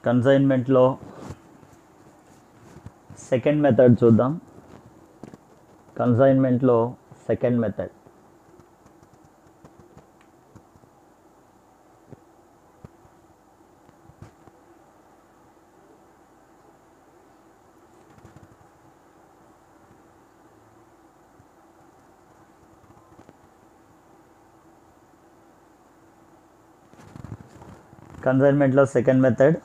కన్సైన్మెంట్లో second method చూద్దాం. కన్సైన్మెంట్లో second method కన్సైన్మెంట్లో second method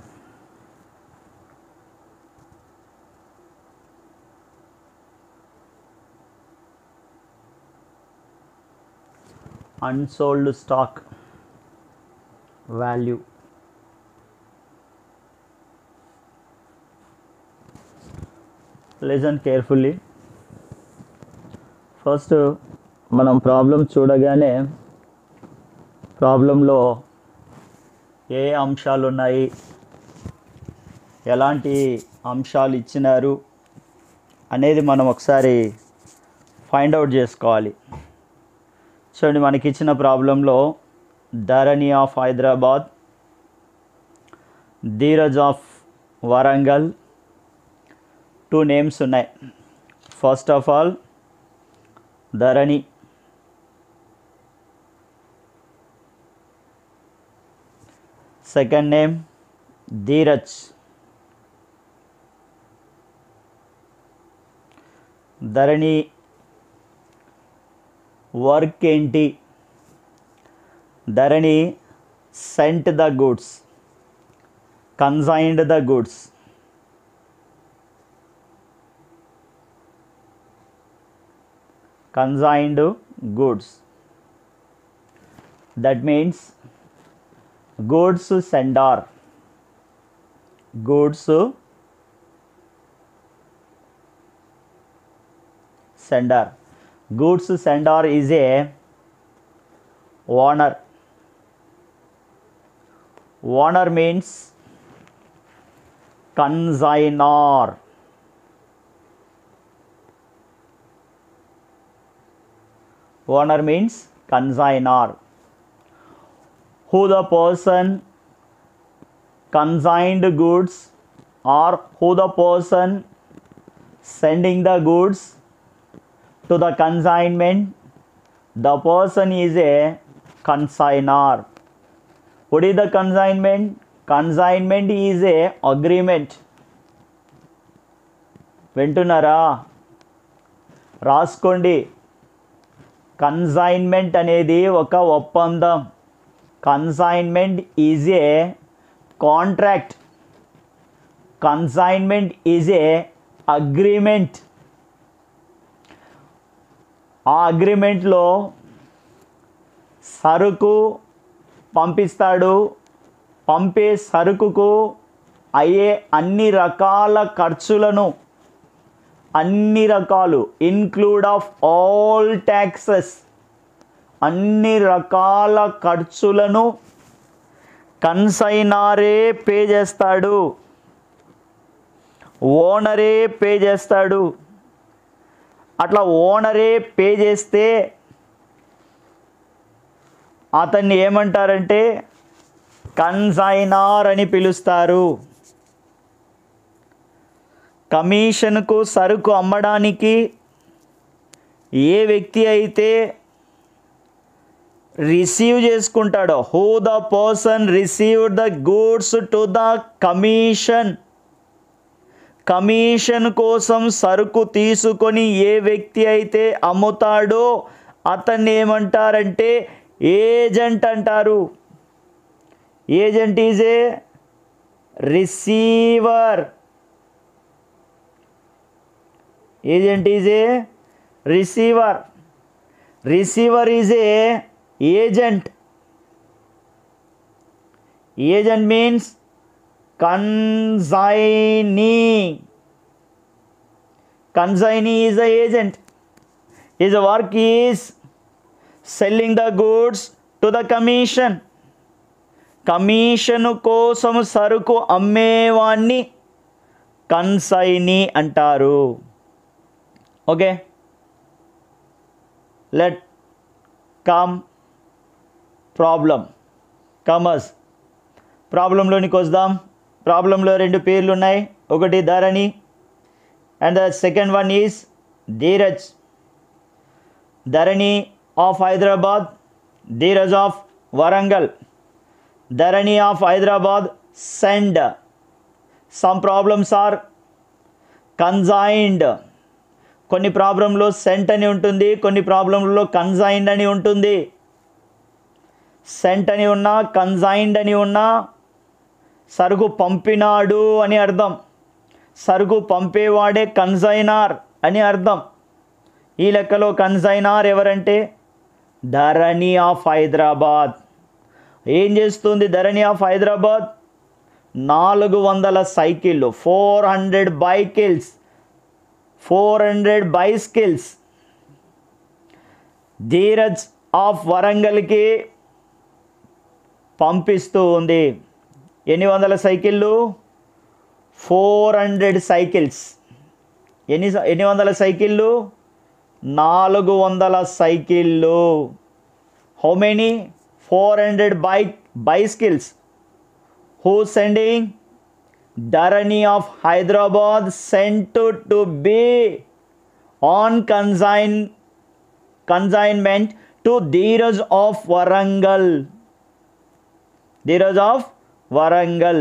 unsold stock value. Listen carefully. First మనం ప్రాబ్లం చూడగానే ప్రాబ్లంలో ఏ అంశాలు ఉన్నాయి, ఎలాంటి అంశాలు ఇచ్చినారు అనేది మనం ఒకసారి ఫైండ్ అవుట్ చేసుకోవాలి. చూడండి, మనకి ఇచ్చిన ప్రాబ్లంలో Dharani of Hyderabad, Dheeraj of Warangal, 2 names ఉన్నాయి. First of all Dharani, second name Dheeraj. Dharani work ఏంటి? Dharani sent the goods, consigned the goods. Consigned goods, that means goods sender. Goods sender. Goods sender is a owner. Owner means consignor. Owner means consignor. Who the person consigned goods or who the person sending the goods to the consignment, the person is a consignor. What is the consignment? Consignment is a agreement. వింటున్నారా? రాసుకోండి. Consignment అనేది ఒక ఒప్పందం. Consignment is a contract. Consignment is a agreement. ఆ అగ్రిమెంట్లో సరుకు పంపిస్తాడు. పంపే సరుకుకు అయ్యే అన్ని రకాల ఖర్చులను, అన్ని రకాలు ఇన్క్లూడ్ ఆఫ్ ఆల్ ట్యాక్సెస్, అన్ని రకాల ఖర్చులను కన్సైనారే పే చేస్తాడు, ఓనరే పే చేస్తాడు. అట్లా ఓనరే పే చేస్తే అతన్ని ఏమంటారంటే కన్సైనార్ అని పిలుస్తారు. కమిషన్కు సరుకు అమ్మడానికి ఏ వ్యక్తి అయితే రిసీవ్ చేసుకుంటాడో, who the person received the goods to the commission, commission కోసం సరుకు తీసుకొని ఏ వ్యక్తి అయితే అమ్ముతాడో అతన్ని ఏమంటారంటే ఏజెంట్ అంటారు. Agent is a receiver. Agent is a receiver. Receiver is a agent. Agent means consignee. Consignee is the agent. His work is selling the goods to the commission. Commission కోసం సరుకు అమ్మేవాణ్ణి కన్సైనీ అంటారు. Okay, let come problem. Commerce ప్రాబ్లంలోనికి వద్దాం. ప్రాబ్లంలో రెండు పేర్లు ఉన్నాయి, ఒకటి Dharani and the second one is Dheeraj. Dharani of Hyderabad, Dheeraj of Warangal. Dharani of Hyderabad send, some problems are consigned. కొన్ని ప్రాబ్లంలో సెంట్ అని ఉంటుంది, కొన్ని ప్రాబ్లంలో కన్జైన్డ్ అని ఉంటుంది. సెంట్ అని ఉన్నా కన్జైన్డ్ అని ఉన్నా సరుకు పంపినాడు అని అర్థం, సరుకు పంపేవాడే కన్జైనర్ అని అర్థం. ఈ లెక్కలో కన్జైనర్ ఎవరంటే ధరణి ఆఫ్ హైదరాబాద్. ఏం చేస్తుంది ధరణి ఆఫ్ హైదరాబాద్? 400 సైకిళ్ళు, 400 బైకిల్స్, 400 బైస్కిల్స్ ధీరజ్ ఆఫ్ వరంగల్కి పంపిస్తూ ఉంది. ఎన్ని వందల సైకిళ్ళు? 400 సైకిల్స్. ఎన్ని వందల సైకిళ్ళు? 400 సైకిళ్ళు. How many? 400 bicycles. Who sending? Dharani of Hyderabad sent to be on consignment to Dheeraj of Warangal. Dheeraj of Warangal.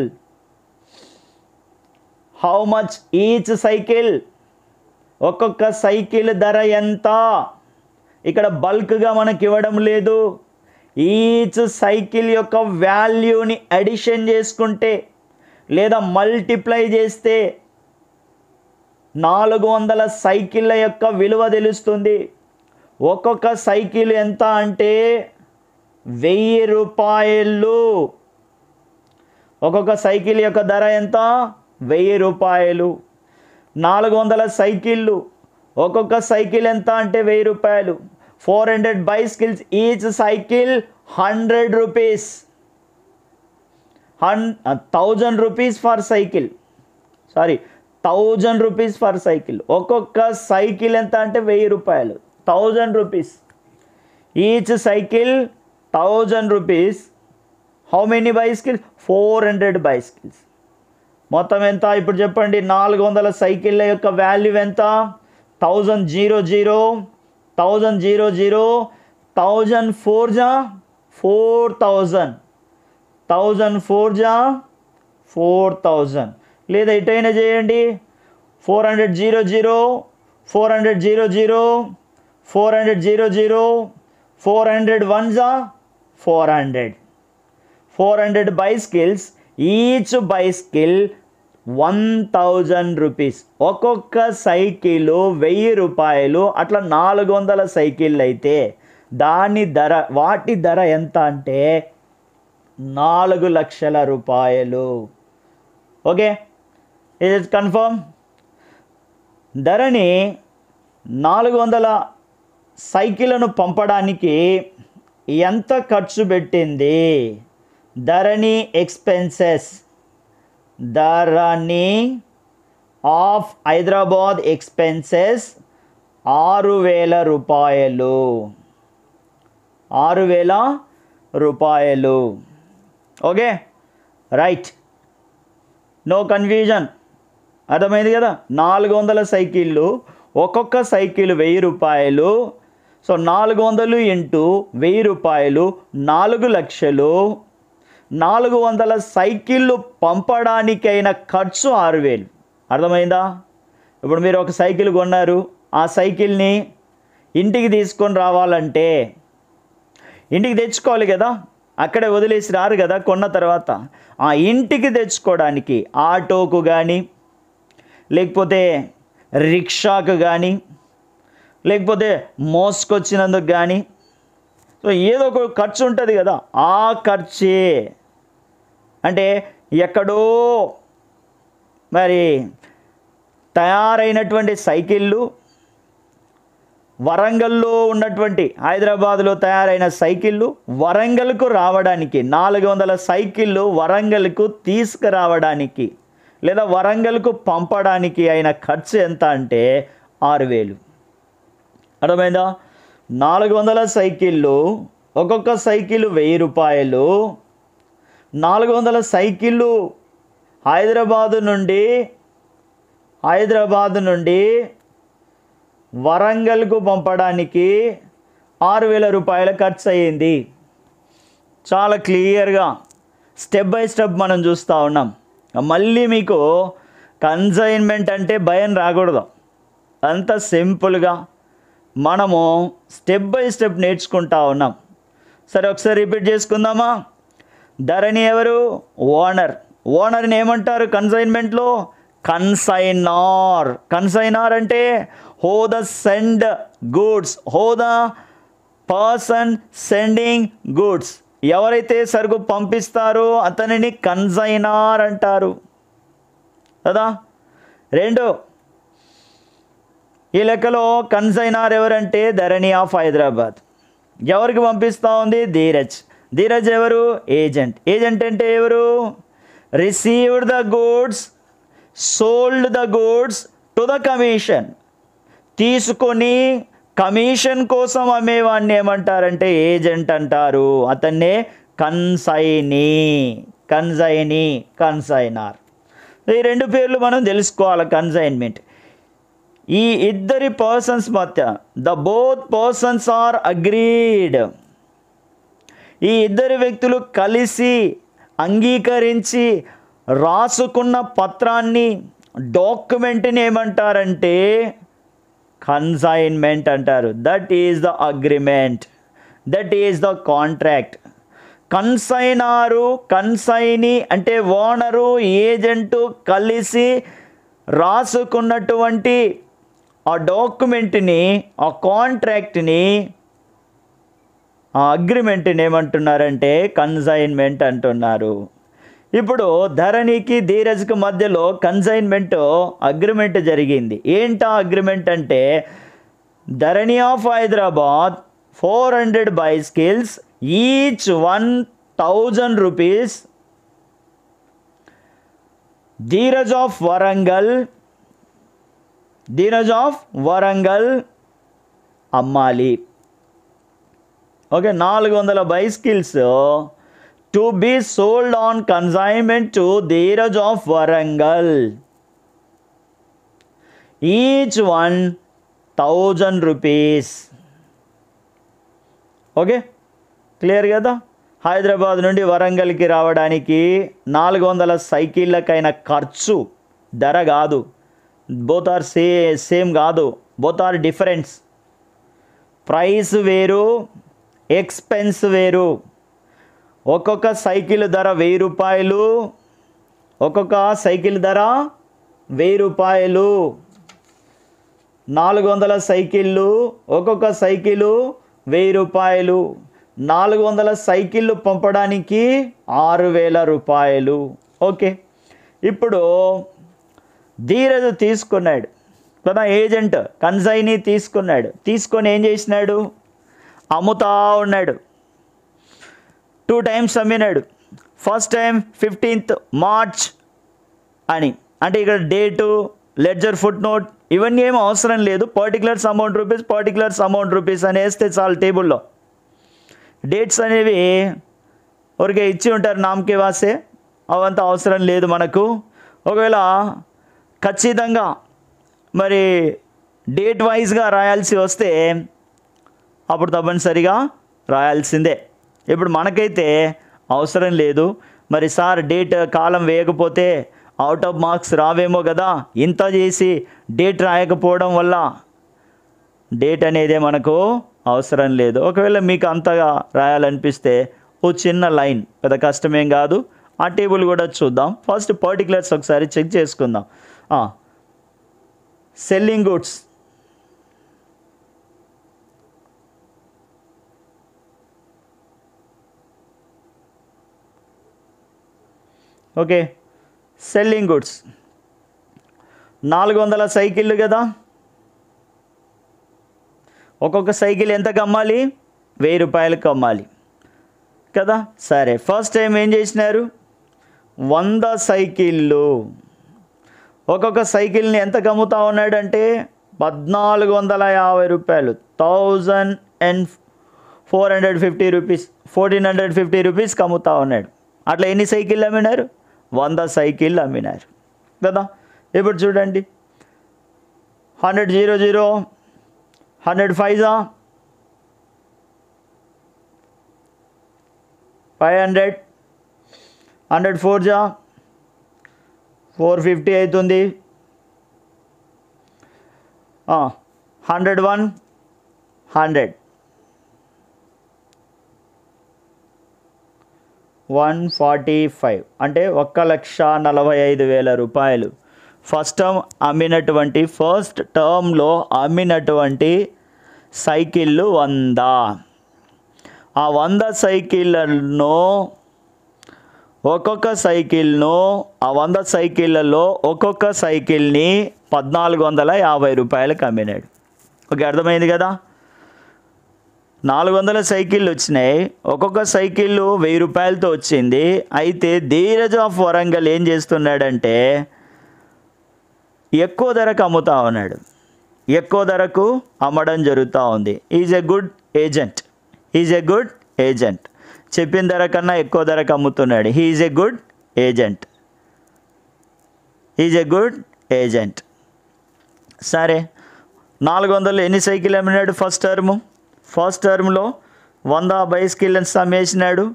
How much each cycle? ఒక్కొక్క సైకిల్ ధర ఎంత? ఇక్కడ బల్క్గా మనకి ఇవ్వడం లేదు. ఈచ్ సైకిల్ యొక్క వాల్యూని అడిషన్ చేసుకుంటే లేదా మల్టిప్లై చేస్తే 400 సైకిళ్ళ యొక్క విలువ తెలుస్తుంది. ఒక్కొక్క సైకిల్ ఎంత అంటే 1000 రూపాయలు. ఒక్కొక్క సైకిల్ యొక్క ధర ఎంత? 1000 రూపాయలు. 400 సైకిళ్ళు, ఒక్కొక్క సైకిల్ ఎంత అంటే 1000 రూపాయలు. 400 bicycles, each cycle 100 rupees. 1000 rupees for cycle. Sorry, 1000 rupees for cycle. ఒక్కొక్క సైకిల్ ఎంత అంటే 1000 రూపాయలు. 1000 rupees. Each cycle 1000 rupees. How many bicycles? 400 bicycles. మొత్తం ఎంత ఇప్పుడు చెప్పండి? 400 సైకిళ్ళ యొక్క వాల్యూ ఎంత? 1000 1000 1000 4 जा 4000, 1000 4 जा 4000. లేదా ఇటైనా చేయండి. 400 400 400 1 जा 400. 400 bicycles, ఈచ్ బైసికల్ 1000 రూపీస్. ఒక్కొక్క సైకిల్ 1000 రూపాయలు. అట్లా 400 సైకిళ్ళు అయితే దాని ధర, వాటి ధర ఎంత అంటే 4 లక్షల రూపాయలు. Okay, it is confirm. Dharani 400 సైకిళ్లను పంపడానికి ఎంత ఖర్చు పెట్టింది? Dharani expenses. Dharani of Hyderabad expenses 6000 రూపాయలు. 6000 రూపాయలు. Okay, right, no confusion. అర్థమైంది కదా? 400 సైకిళ్ళు, ఒక్కొక్క సైకిల్ 1000 రూపాయలు. సో 400 ఇంటూ 1000 రూపాయలు 4 లక్షలు. 400 సైకిళ్ళు పంపడానికైన ఖర్చు 6000. అర్థమైందా? ఇప్పుడు మీరు ఒక సైకిల్ కొన్నారు, ఆ సైకిల్ని ఇంటికి తీసుకొని రావాలంటే ఇంటికి తెచ్చుకోవాలి కదా, అక్కడే వదిలేసి రారు కదా కొన్న తర్వాత. ఆ ఇంటికి తెచ్చుకోవడానికి ఆటోకు కానీ, లేకపోతే రిక్షాకు కానీ, లేకపోతే మోసుకొచ్చినందుకు కానీ, సో ఏదో ఒక ఖర్చు ఉంటుంది కదా. ఆ ఖర్చే అంటే ఎక్కడో మరి తయారైనటువంటి సైకిళ్ళు, వరంగల్లో ఉన్నటువంటి, హైదరాబాద్లో తయారైన సైకిళ్ళు వరంగల్కు రావడానికి, 400 సైకిళ్ళు వరంగల్కు తీసుకురావడానికి లేదా వరంగల్కు పంపడానికి అయిన ఖర్చు ఎంత అంటే 6000. అర్థమైందా? 400 సైకిళ్ళు, ఒక్కొక్క సైకిల్ 1000 రూపాయలు. 400 సైకిళ్ళు హైదరాబాదు నుండి వరంగల్కు పంపడానికి 6,000 రూపాయల ఖర్చు అయ్యింది. చాలా క్లియర్గా స్టెప్ బై స్టెప్ మనం చూస్తూ ఉన్నాం. మళ్ళీ మీకు కన్సైన్మెంట్ అంటే భయం రాకూడదు. అంత సింపుల్గా మనము స్టెప్ బై స్టెప్ నేర్చుకుంటా ఉన్నాం. సరే, ఒకసారి రిపీట్ చేసుకుందామా? ధరణి ఎవరు? ఓనర్. ఓనర్ని ఏమంటారు కన్సైన్మెంట్లో? కన్సైనార్. కన్సైనార్ అంటే who the send goods, who the person sending goods. ఎవరైతే సరుకు పంపిస్తారో అతనిని కన్సైనార్ అంటారు కదా. 2, ఈ లెక్కలో కన్సైనార్ ఎవరంటే ధరణి ఆఫ్ హైదరాబాద్. ఎవరికి పంపిస్తూ ఉంది? ధీరజ్. ధీరజ్ ఎవరు? ఏజెంట్. ఏజెంట్ అంటే ఎవరు? Received the goods, sold the goods to the commission. తీసుకొని కమిషన్ కోసం అమ్మేవాడిని ఏమంటారంటే ఏజెంట్ అంటారు. అతన్నే కన్సైనార్. ఈ 2 పేర్లు మనం తెలుసుకోవాలి. కన్సైన్మెంట్ ఈ ఇద్దరి పర్సన్స్ మధ్య బోత్ పర్సన్స్ ఆర్ అగ్రీడ్. ఈ ఇద్దరు వ్యక్తులు కలిసి అంగీకరించి రాసుకున్న పత్రాన్ని, డాక్యుమెంట్ని ఏమంటారంటే కన్సైన్మెంట్ అంటారు. That is the agreement, that is the contract. Consignor, consignee అంటే ఓనరు, ఏజెంటు కలిసి రాసుకున్నటువంటి ఆ డాక్యుమెంట్ని, ఆ కాంట్రాక్ట్ని, ఆ అగ్రిమెంట్ని ఏమంటున్నారంటే కన్సైన్మెంట్ అంటున్నారు. ఇప్పుడు ధరణికి ధీరజ్కి మధ్యలో కన్సైన్మెంట్ అగ్రిమెంట్ జరిగింది. ఏంటా అగ్రిమెంట్ అంటే Dharani of Hyderabad 400 bicycles, each 1,000 rupees. Dheeraj of Warangal అమ్మాలి. Okay, 400 bicycles to be sold on consignment to Dheeraj of Warangal. Each 1,000 rupees. Okay, clear కదా. హైదరాబాద్ నుండి వరంగల్కి రావడానికి 400 సైకిళ్ళకైన ఖర్చు, ధర కాదు. బోత్ ఆర్ సేమ్ కాదు, బోత్ ఆర్ డిఫరెన్స్. ప్రైస్ వేరు, ఎక్స్పెన్స్ వేరు. ఒక్కొక్క సైకిల్ ధర 1000 రూపాయలు, ఒక్కొక్క సైకిల్ ధర 1000 రూపాయలు. 400 సైకిళ్ళు, ఒక్కొక్క సైకిలు 1000 రూపాయలు. 400 సైకిళ్ళు పంపడానికి 6,000 రూపాయలు. ఓకే, ఇప్పుడు ధీరజ్ తీసుకున్నాడు కదా, ఏజెంట్ కన్సైనీ తీసుకున్నాడు. తీసుకొని ఏం చేసినాడు? అమ్ముతా ఉన్నాడు. 2 times అమ్మినాడు. ఫస్ట్ టైం 15th March అని, అంటే ఇక్కడ డేటు, లెడ్జర్ ఫుట్ నోట్ ఇవన్నీ ఏమీ అవసరం లేదు. పర్టికులర్స్ అమౌంట్ రూపీస్ అని వేస్తే చాలు. టేబుల్లో డేట్స్ అనేవి ఊరికే ఇచ్చి ఉంటారు, నామకే వాసే, అవంతా అవసరం లేదు మనకు. ఒకవేళ ఖచ్చితంగా మరి డేట్ వైజ్గా రాయాల్సి వస్తే అప్పుడు తప్పనిసరిగా రాయాల్సిందే. ఇప్పుడు మనకైతే అవసరం లేదు. మరి సార్ డేట్ కాలం వేయకపోతే అవుట్ ఆఫ్ మార్క్స్ రావేమో కదా, ఇంత చేసి డేట్ రాయకపోవడం వల్ల డేట్ అనేదే మనకు అవసరం లేదు. ఒకవేళ మీకు అంతగా రాయాలనిపిస్తే ఓ చిన్న లైన్, పెద్ద కష్టమేం కాదు. ఆ టేబుల్ కూడా చూద్దాం. ఫస్ట్ పర్టికులర్స్ ఒకసారి చెక్ చేసుకుందాం. Selling goods, okay, selling goods 400 సైకిళ్ళు కదా. ఒక్కొక్క సైకిల్ ఎంతకు అమ్మాలి? 1000 రూపాయలకు అమ్మాలి కదా. సరే, ఫస్ట్ టైం ఏం చేసినారు? 100 సైకిళ్ళు. ఒక్కొక్క సైకిల్ని ఎంతకు అమ్ముతా ఉన్నాడంటే 1,450 రూపాయలు, 1,450 రూపీస్, 1,450 రూపీస్కి అమ్ముతా ఉన్నాడు. అట్లా ఎన్ని సైకిళ్ళు అమ్మినారు? 100 సైకిళ్ళు అమ్మినారు కదా. ఇప్పుడు చూడండి 100 0 0 100 5 500 100 4 450 అవుతుంది. 101 100 145 అంటే 1,45,000 రూపాయలు ఫస్ట్ టర్మ్లో అమ్మినటువంటి సైకిళ్ళు 100. ఆ 100 సైకిళ్ళను ఒక్కొక్క సైకిళ్ళలో ఒక్కొక్క సైకిల్ని 1,450 రూపాయలకు అమ్మినాడు. ఓకే, అర్థమైంది కదా. 400 సైకిళ్ళు వచ్చినాయి, ఒక్కొక్క సైకిళ్ళు 1000 రూపాయలతో వచ్చింది. అయితే ధీరజ్ ఆఫ్ వరంగల్ ఏం చేస్తున్నాడంటే ఎక్కువ ధరకు అమ్ముతా ఉన్నాడు, ఎక్కువ ధరకు అమ్మడం జరుగుతూ ఉంది. Is a good agent. చెప్పిన ధర కన్నా ఎక్కువ ధరకు అమ్ముతున్నాడు. Is a good agent. సరే, 400 ఎన్ని సైకిల్ అమ్మినాడు ఫస్ట్ టర్మ్లో 100 బైసికిళ్ళని అమ్మేసినాడు.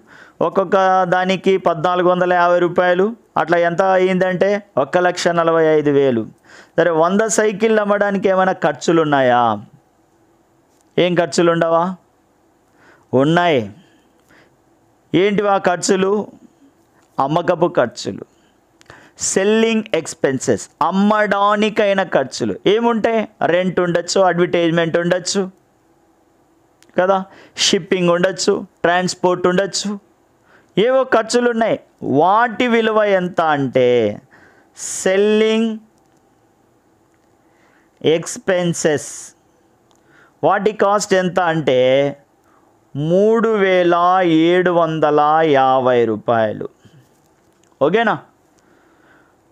ఒక్కొక్క దానికి 1,450 రూపాయలు, అట్లా ఎంత అయ్యిందంటే 1,45,000. సరే, 100 సైకిళ్ళు అమ్మడానికి ఏమైనా ఖర్చులు ఉన్నాయా? ఏం ఖర్చులు ఉండవా? ఉన్నాయి. ఏంటివి ఆ ఖర్చులు? అమ్మకపు ఖర్చులు, సెల్లింగ్ ఎక్స్పెన్సెస్, అమ్మడానికైన ఖర్చులు ఏముంటాయి? రెంట్ ఉండొచ్చు, అడ్వర్టైజ్మెంట్ ఉండొచ్చు కదా, షిప్పింగ్ ఉండొచ్చు, ట్రాన్స్పోర్ట్ ఉండొచ్చు, ఏవో ఖర్చులు ఉన్నాయి. వాటి విలువ ఎంత అంటే సెల్లింగ్ ఎక్స్పెన్సెస్, వాటి కాస్ట్ ఎంత అంటే 3,750 రూపాయలు. ఓకేనా?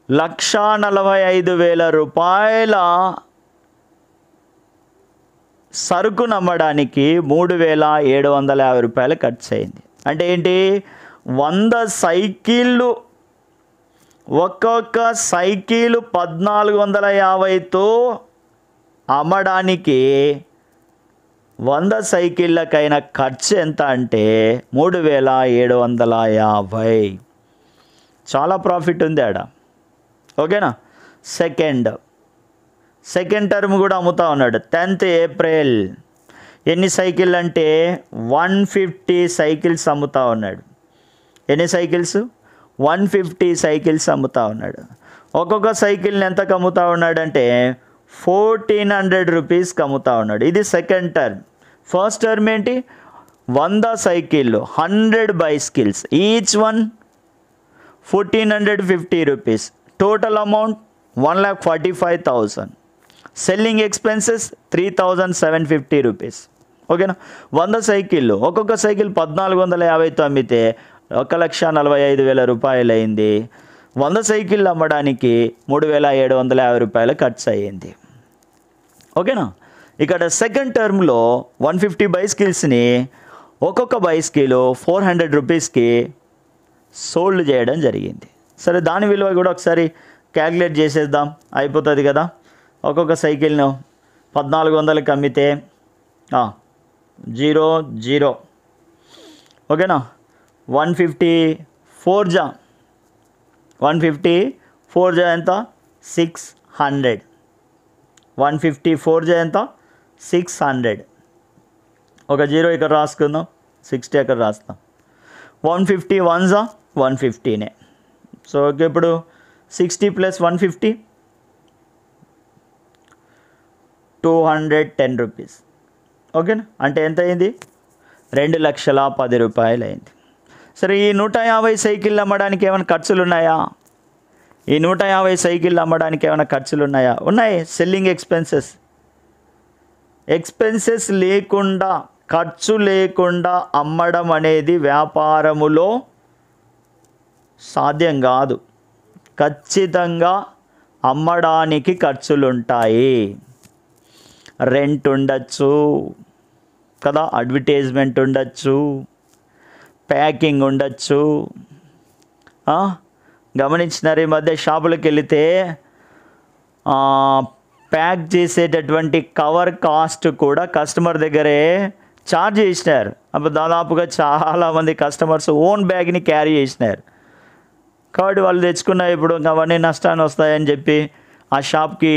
1,45,000 రూపాయల సరుకు నమ్మడానికి 3,750 రూపాయలు ఖర్చు అయింది. అంటే ఏంటి? 100 సైకిళ్ళు, ఒక్కొక్క సైకిలు 1,450తో అమ్మడానికి 100 సైకిళ్ళకైన ఖర్చు ఎంత అంటే 3,750. చాలా ప్రాఫిట్ ఉంది ఆడ. ఓకేనా? సెకండ్ టర్మ్ కూడా అమ్ముతా ఉన్నాడు. 10th ఏప్రిల్ ఎన్ని సైకిల్ అంటే 150 సైకిల్స్ అమ్ముతా ఉన్నాడు. ఎన్ని సైకిల్స్? 150 సైకిల్స్ అమ్ముతా ఉన్నాడు. ఒక్కొక్క సైకిల్ని ఎంతకు అమ్ముతా ఉన్నాడంటే 1,400 రూపీస్కి అమ్ముతా ఉన్నాడు. ఇది సెకండ్ టర్మ్. ఫస్ట్ టర్మ్ ఏంటి? 100 సైకిళ్ళు, 100 bicycles, each one 1,450 rupees. Total amount 1,45,000. Selling expenses 3,750 rupees. ఓకేనా? 100 సైకిళ్ళు, ఒక్కొక్క సైకిల్ 1,450తో అమ్మితే 1,45,000 రూపాయలు అయింది. 100 సైకిళ్ళు అమ్మడానికి 3,750 రూపాయలు ఖర్చు అయ్యింది. ఓకేనా? ఇక్కడ సెకండ్ టర్మ్లో 150 బైసికిల్స్ని ఒక్కొక్క బైసికిల్ 400 రూపీస్కి సోల్డ్ చేయడం జరిగింది. సరే, దాని విలువ కూడా ఒకసారి క్యాలిక్యులేట్ చేసేద్దాం, అయిపోతుంది కదా. ఒక్కొక్క సైకిల్ను 1,400కి అమ్మితే 0 0. ఓకేనా? 154 ఎంత? 600. 154 ఎంత? 600. ఒక 0 ఇక్కడ రాసుకుందాం, 60 అక్కడ రాస్తాం. 150 1s 150నే. సో ఓకే, ఇప్పుడు 60 + 150 210 రూపీస్. ఓకేనా? అంటే ఎంత అయింది? 2,10,000 రూపాయలు అయింది. సరే, ఈ 150 సైకిళ్ళు అమ్మడానికి ఏమైనా ఖర్చులు ఉన్నాయా? ఈ 150 సైకిళ్ళు అమ్మడానికి ఏమైనా ఖర్చులు ఉన్నాయా? ఉన్నాయి. సెల్లింగ్ ఎక్స్పెన్సెస్ లేకుండా, ఖర్చు లేకుండా అమ్మడం అనేది వ్యాపారములో సాధ్యం కాదు. ఖచ్చితంగా అమ్మడానికి ఖర్చులుంటాయి. రెంట్ ఉండొచ్చు కదా, అడ్వర్టైజ్మెంట్ ఉండొచ్చు, ప్యాకింగ్ ఉండొచ్చు, గమనించినారు, ఈ మధ్య షాపులకు వెళితే ప్యాక్ చేసేటటువంటి కవర్ కాస్ట్ కూడా కస్టమర్ దగ్గరే ఛార్జ్ చేసినారు. అప్పుడు దాదాపుగా చాలామంది కస్టమర్స్ ఓన్ బ్యాగ్ని క్యారీ చేసినారు. కాబట్టి వాళ్ళు తెచ్చుకున్న ఇప్పుడు అవన్నీ నష్టాన్ని వస్తాయని చెప్పి ఆ షాప్కి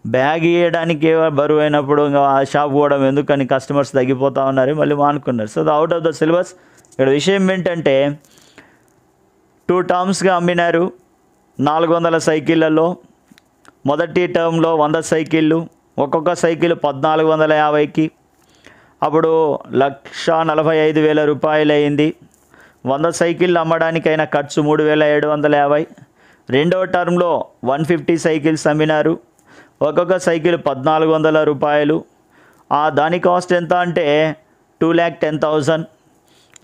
బ్యాగ్ ఇవ్వడానికి బరువు అయినప్పుడు ఆ షాప్ పోవడం ఎందుకని కస్టమర్స్ తగ్గిపోతూ ఉన్నారు, మళ్ళీ మానుకున్నారు. So out of the syllabus. ఇక్కడ విషయం ఏంటంటే 2 టర్మ్స్గా అమ్మినారు 400 సైకిళ్ళలో. మొదటి టర్మ్లో 100 సైకిళ్ళు, ఒక్కొక్క సైకిల్ 1450కి, అప్పుడు 1,45,000 రూపాయలు అయింది. 100 సైకిళ్ళు అమ్మడానికైన ఖర్చు 3,750. రెండవ టర్మ్లో 150 సైకిల్స్ అమ్మినారు, ఒక్కొక్క సైకిల్ 1,400 రూపాయలు. దాని కాస్ట్ ఎంత అంటే 2,10,000.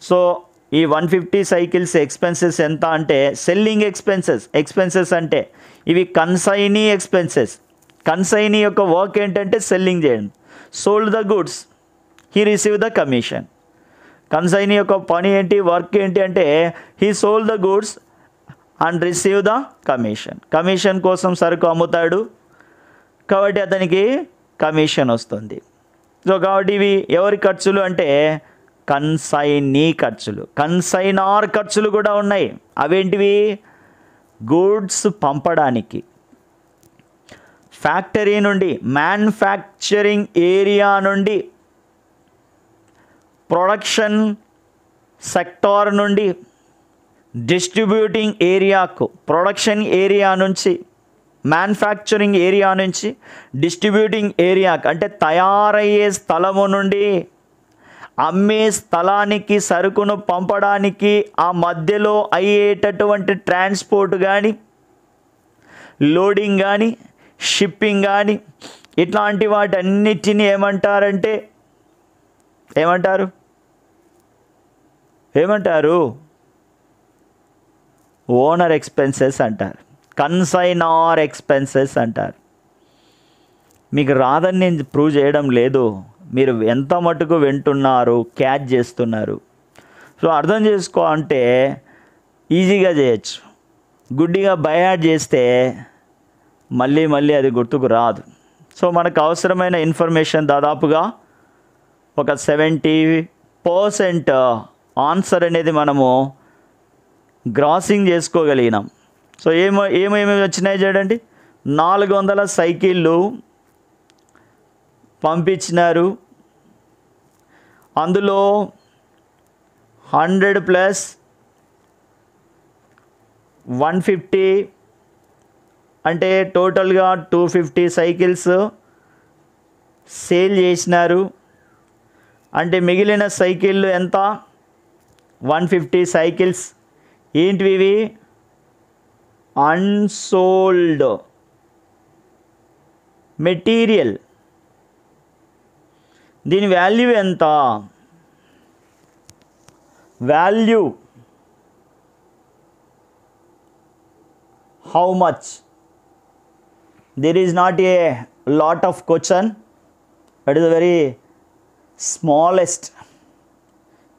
సో ఈ 150 సైకిల్స్ ఎక్స్పెన్సెస్ ఎంత అంటే సెల్లింగ్ ఎక్స్పెన్సెస్ అంటే ఇవి కన్సైనీ ఎక్స్పెన్సెస్. కన్సైనీ యొక్క వర్క్ ఏంటంటే సెల్లింగ్ చేయడం. Sold the goods, he receive the commission. Consignee యొక్క పని ఏంటి, వర్క్ ఏంటి అంటే he sold the goods and receive the commission. Commission కోసం సరుకు అమ్ముతాడు కాబట్టి అతనికి కమిషన్ వస్తుంది. సో కాబట్టి ఇవి ఎవరి ఖర్చులు అంటే కన్సైనీ ఖర్చులు. కన్సైనార్ ఖర్చులు కూడా ఉన్నాయి. అవేంటివి? గూడ్స్ పంపడానికి ఫ్యాక్టరీ నుండి, మ్యానుఫ్యాక్చరింగ్ ఏరియా నుండి, ప్రొడక్షన్ సెక్టార్ నుండి డిస్ట్రిబ్యూటింగ్ ఏరియాకు, ప్రొడక్షన్ ఏరియా నుంచి మ్యానుఫ్యాక్చరింగ్ ఏరియా నుంచి డిస్ట్రిబ్యూటింగ్ ఏరియాకు అంటే తయారయ్యే స్థలము నుండి అమ్మే స్థలానికి సరుకును పంపడానికి ఆ మధ్యలో అయ్యేటటువంటి ట్రాన్స్పోర్ట్ కానీ, లోడింగ్ కానీ, షిప్పింగ్ కానీ, ఇట్లాంటి వాటన్నిటిని ఏమంటారు? ఓనర్ ఎక్స్పెన్సెస్ అంటారు, కన్సైనార్ ఎక్స్పెన్సెస్ అంటారు. మీకు రాదని నేను ప్రూవ్ చేయడం లేదు, మీరు ఎంత మటుకు వింటున్నారు, క్యాచ్ చేస్తున్నారు. సో అర్థం చేసుకో అంటే ఈజీగా చేయొచ్చు. గుడ్డిగా బైహార్ట్ చేస్తే మళ్ళీ అది గుర్తుకు రాదు. సో మనకు అవసరమైన ఇన్ఫర్మేషన్ దాదాపుగా ఒక 70% ఆన్సర్ అనేది మనము గ్రాసింగ్ చేసుకోగలిగినాం. సో ఏమేమి వచ్చినాయి చూడండి. 400 సైకిళ్ళు పంపించినారు, అందులో 100 ప్లస్ 150 అంటే టోటల్గా 250 సైకిల్స్ సేల్ చేసినారు. అంటే మిగిలిన సైకిళ్ళు ఎంత? 150 సైకిల్స్. ఏంటివి ఇవి? Unsold material. దీని వాల్యూ ఎంత? Value how much? there is not a lot of question, that is a very smallest.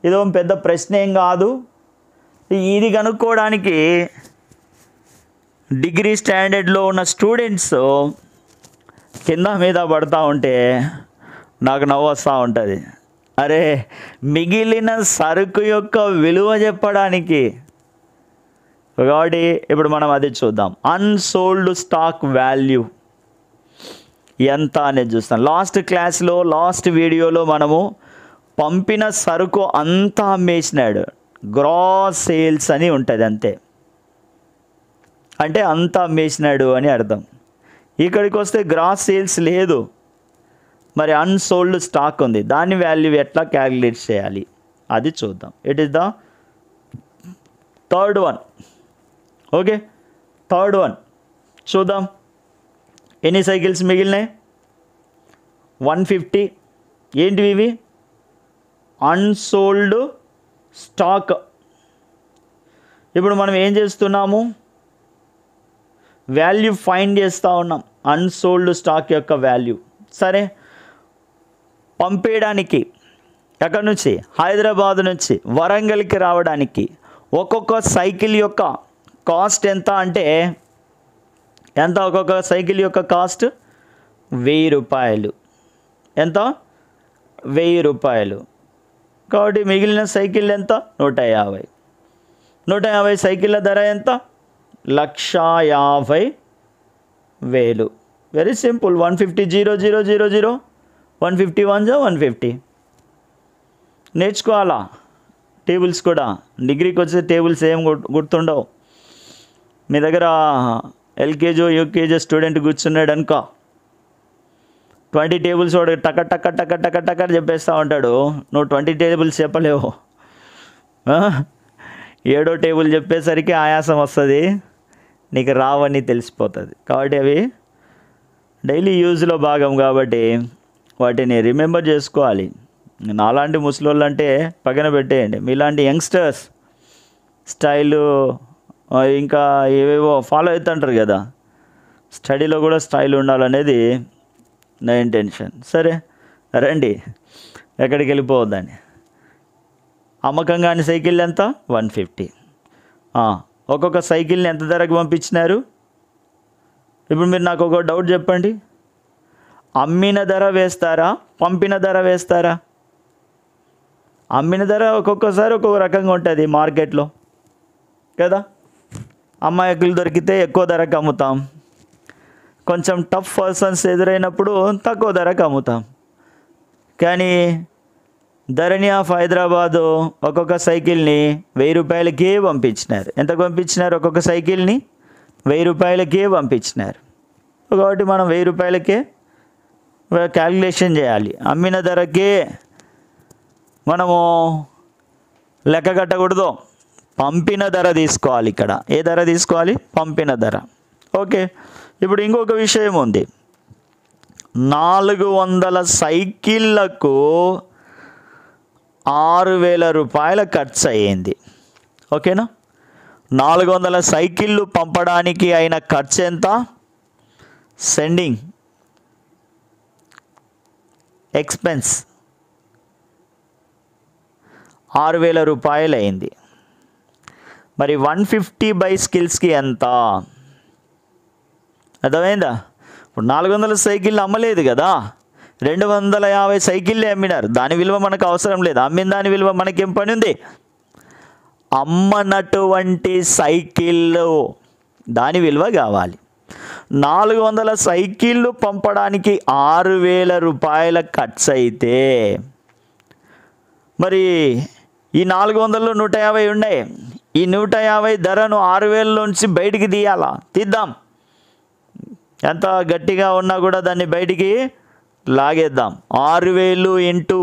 ఇదో పెద్ద ప్రశ్న ఏం కాదు. ఇది కనుక్కోవడానికి డిగ్రీ స్టాండర్డ్లో ఉన్న స్టూడెంట్స్ కింద మీద పడుతూ ఉంటే నాకు నవ్వు వస్తూ ఉంటుంది. అరే మిగిలిన సరుకు యొక్క విలువ చెప్పడానికి. కాబట్టి ఇప్పుడు మనం అది చూద్దాం. అన్సోల్డ్ స్టాక్ వాల్యూ ఎంత అనేది చూస్తాం. లాస్ట్ వీడియోలో మనము పంపిన సరుకు అంతా అమ్మేసినాడు, గ్రాస్ సేల్స్ అని ఉంటుంది, అంతే. అంటే అంతా అమ్మేసినాడు అని అర్థం. ఇక్కడికి వస్తే గ్రాస్ సేల్స్ లేదు, మరి అన్సోల్డ్ స్టాక్ ఉంది. దాని వాల్యూ ఎట్లా క్యాలిక్యులేట్ చేయాలి అది చూద్దాం. It is the third one. Okay, third one చూద్దాం. ఎన్ని సైకిల్స్ మిగిలినాయి? 150. ఏంటివి ఇవి? Unsold stock. ఇప్పుడు మనం ఏం చేస్తున్నాము? వాల్యూ ఫైండ్ చేస్తూ ఉన్నాం, అన్సోల్డ్ స్టాక్ యొక్క వాల్యూ. సరే, పంపేయడానికి ఎక్కడి నుంచి? హైదరాబాద్ నుంచి వరంగల్కి రావడానికి ఒక్కొక్క సైకిల్ యొక్క కాస్ట్ ఎంత అంటే ఎంత? ఒక్కొక్క సైకిల్ యొక్క కాస్ట్ 1000 రూపాయలు. ఎంత? 1000 రూపాయలు. కాబట్టి మిగిలిన సైకిల్ ఎంత? 150. 150 సైకిళ్ళ ధర ఎంత? 1,50,000. Very simple. 150 0 0 0 0 150 1 150. నేర్చుకోవాలా టేబుల్స్ కూడా. డిగ్రీకి వచ్చే టేబుల్స్ ఏం గుర్తుండవు. మీ దగ్గర ఎల్కేజీ యూకేజీ స్టూడెంట్ కూర్చున్నాడు అనుకో, 20 టేబుల్స్ వాడు టక టక టక టక టక చెప్పేస్తూ ఉంటాడు. నువ్వు 20 టేబుల్స్ చెప్పలేవు. 7వ టేబుల్ చెప్పేసరికి ఆయాసం వస్తుంది, నీకు రావని తెలిసిపోతుంది. కాబట్టి అవి డైలీ యూజ్లో భాగం కాబట్టి వాటిని రిమెంబర్ చేసుకోవాలి. నాలాంటి ముసలోళ్ళు అంటే పక్కన పెట్టేయండి. మీలాంటి యంగ్స్టర్స్ స్టైలు ఇంకా ఏవేవో ఫాలో అవుతుంటారు కదా, స్టడీలో కూడా స్టైల్ ఉండాలనేది నా ఇంటెన్షన్. సరే రండి, ఎక్కడికి వెళ్ళిపోవద్దని. అమ్మకంగాని సైకిల్ ఎంత? 150. ఒక్కొక్క సైకిల్ని ఎంత ధరకు పంపించినారు? ఇప్పుడు మీరు నాకు ఒక డౌట్ చెప్పండి. అమ్మిన ధర వేస్తారా, పంపిన ధర వేస్తారా? అమ్మిన ధర ఒక్కొక్కసారి ఒక్కొక్క రకంగా ఉంటుంది మార్కెట్లో కదా. అమ్మాయికులు దొరికితే ఎక్కువ ధరకు అమ్ముతాం, కొంచెం టఫ్ పర్సన్స్ ఎదురైనప్పుడు తక్కువ ధరకు అమ్ముతాం. కానీ ధరణి ఆఫ్ హైదరాబాదు ఒక్కొక్క సైకిల్ని 1000 రూపాయలకే పంపించినారు. ఎంతకు పంపించినారు? ఒక్కొక్క సైకిల్ని 1000 రూపాయలకే పంపించినారు. కాబట్టి మనం 1000 రూపాయలకే క్యాలిక్యులేషన్ చేయాలి. అమ్మిన ధరకే మనము లెక్క కట్టకూడదు, పంపిన ధర తీసుకోవాలి. ఇక్కడ ఏ ధర తీసుకోవాలి? పంపిన ధర. ఓకే. ఇప్పుడు ఇంకొక విషయం ఉంది. 400 సైకిళ్లకు 6,000 రూపాయల ఖర్చు అయ్యింది. ఓకేనా? 400 సైకిళ్ళు పంపడానికి అయిన ఖర్చు ఎంత? సెండింగ్ ఎక్స్పెన్స్ 6,000 రూపాయలు అయింది. మరి 150 బైసికిల్స్కి ఎంత? అర్థమైందా? ఇప్పుడు 400 సైకిళ్ళు అమ్మలేదు కదా, 250 సైకిళ్ళే అమ్మినారు. దాని విలువ మనకు అవసరం లేదు. అమ్మిన దాని విలువ మనకేం పని ఉంది? అమ్మనటువంటి సైకిళ్ళు దాని విలువ కావాలి. 400 సైకిళ్ళు పంపడానికి 6,000 రూపాయల ఖర్చు అయితే మరి ఈ 400లో 150 ఉన్నాయి. ఈ 150 ధరను 6,000 నుంచి బయటికి తీయాలా? తీద్దాం. ఎంత గట్టిగా ఉన్నా కూడా దాన్ని బయటికి లాగేద్దాం. 6,000 ఇంటూ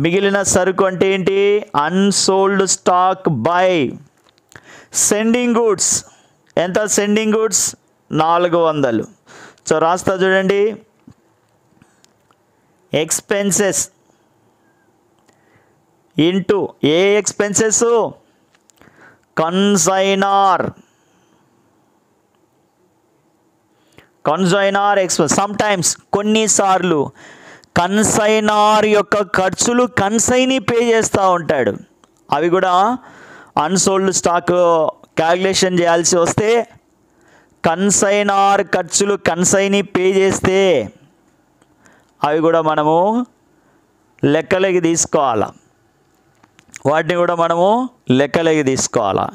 మిగిలిన సరుకు అంటే ఏంటి? Unsold stock by sending goods. ఎంత సెండింగ్ గూడ్స్? 400. సో రాస్తా చూడండి. ఎక్స్పెన్సెస్ ఇంటూ ఏ ఎక్స్పెన్సెస్? Consignor expense. సమ్టైమ్స్ కొన్నిసార్లు కన్సైనార్ యొక్క ఖర్చులు కన్సైనీ పే చేస్తూ ఉంటాడు. అవి కూడా అన్సోల్డ్ స్టాక్ క్యాల్కులేషన్ చేయాల్సి వస్తే కన్సైనార్ ఖర్చులు కన్సైనీ పే చేస్తే అవి కూడా మనము లెక్కలోకి తీసుకోవాలా. వాటిని కూడా మనము లెక్కలోకి తీసుకోవాలా.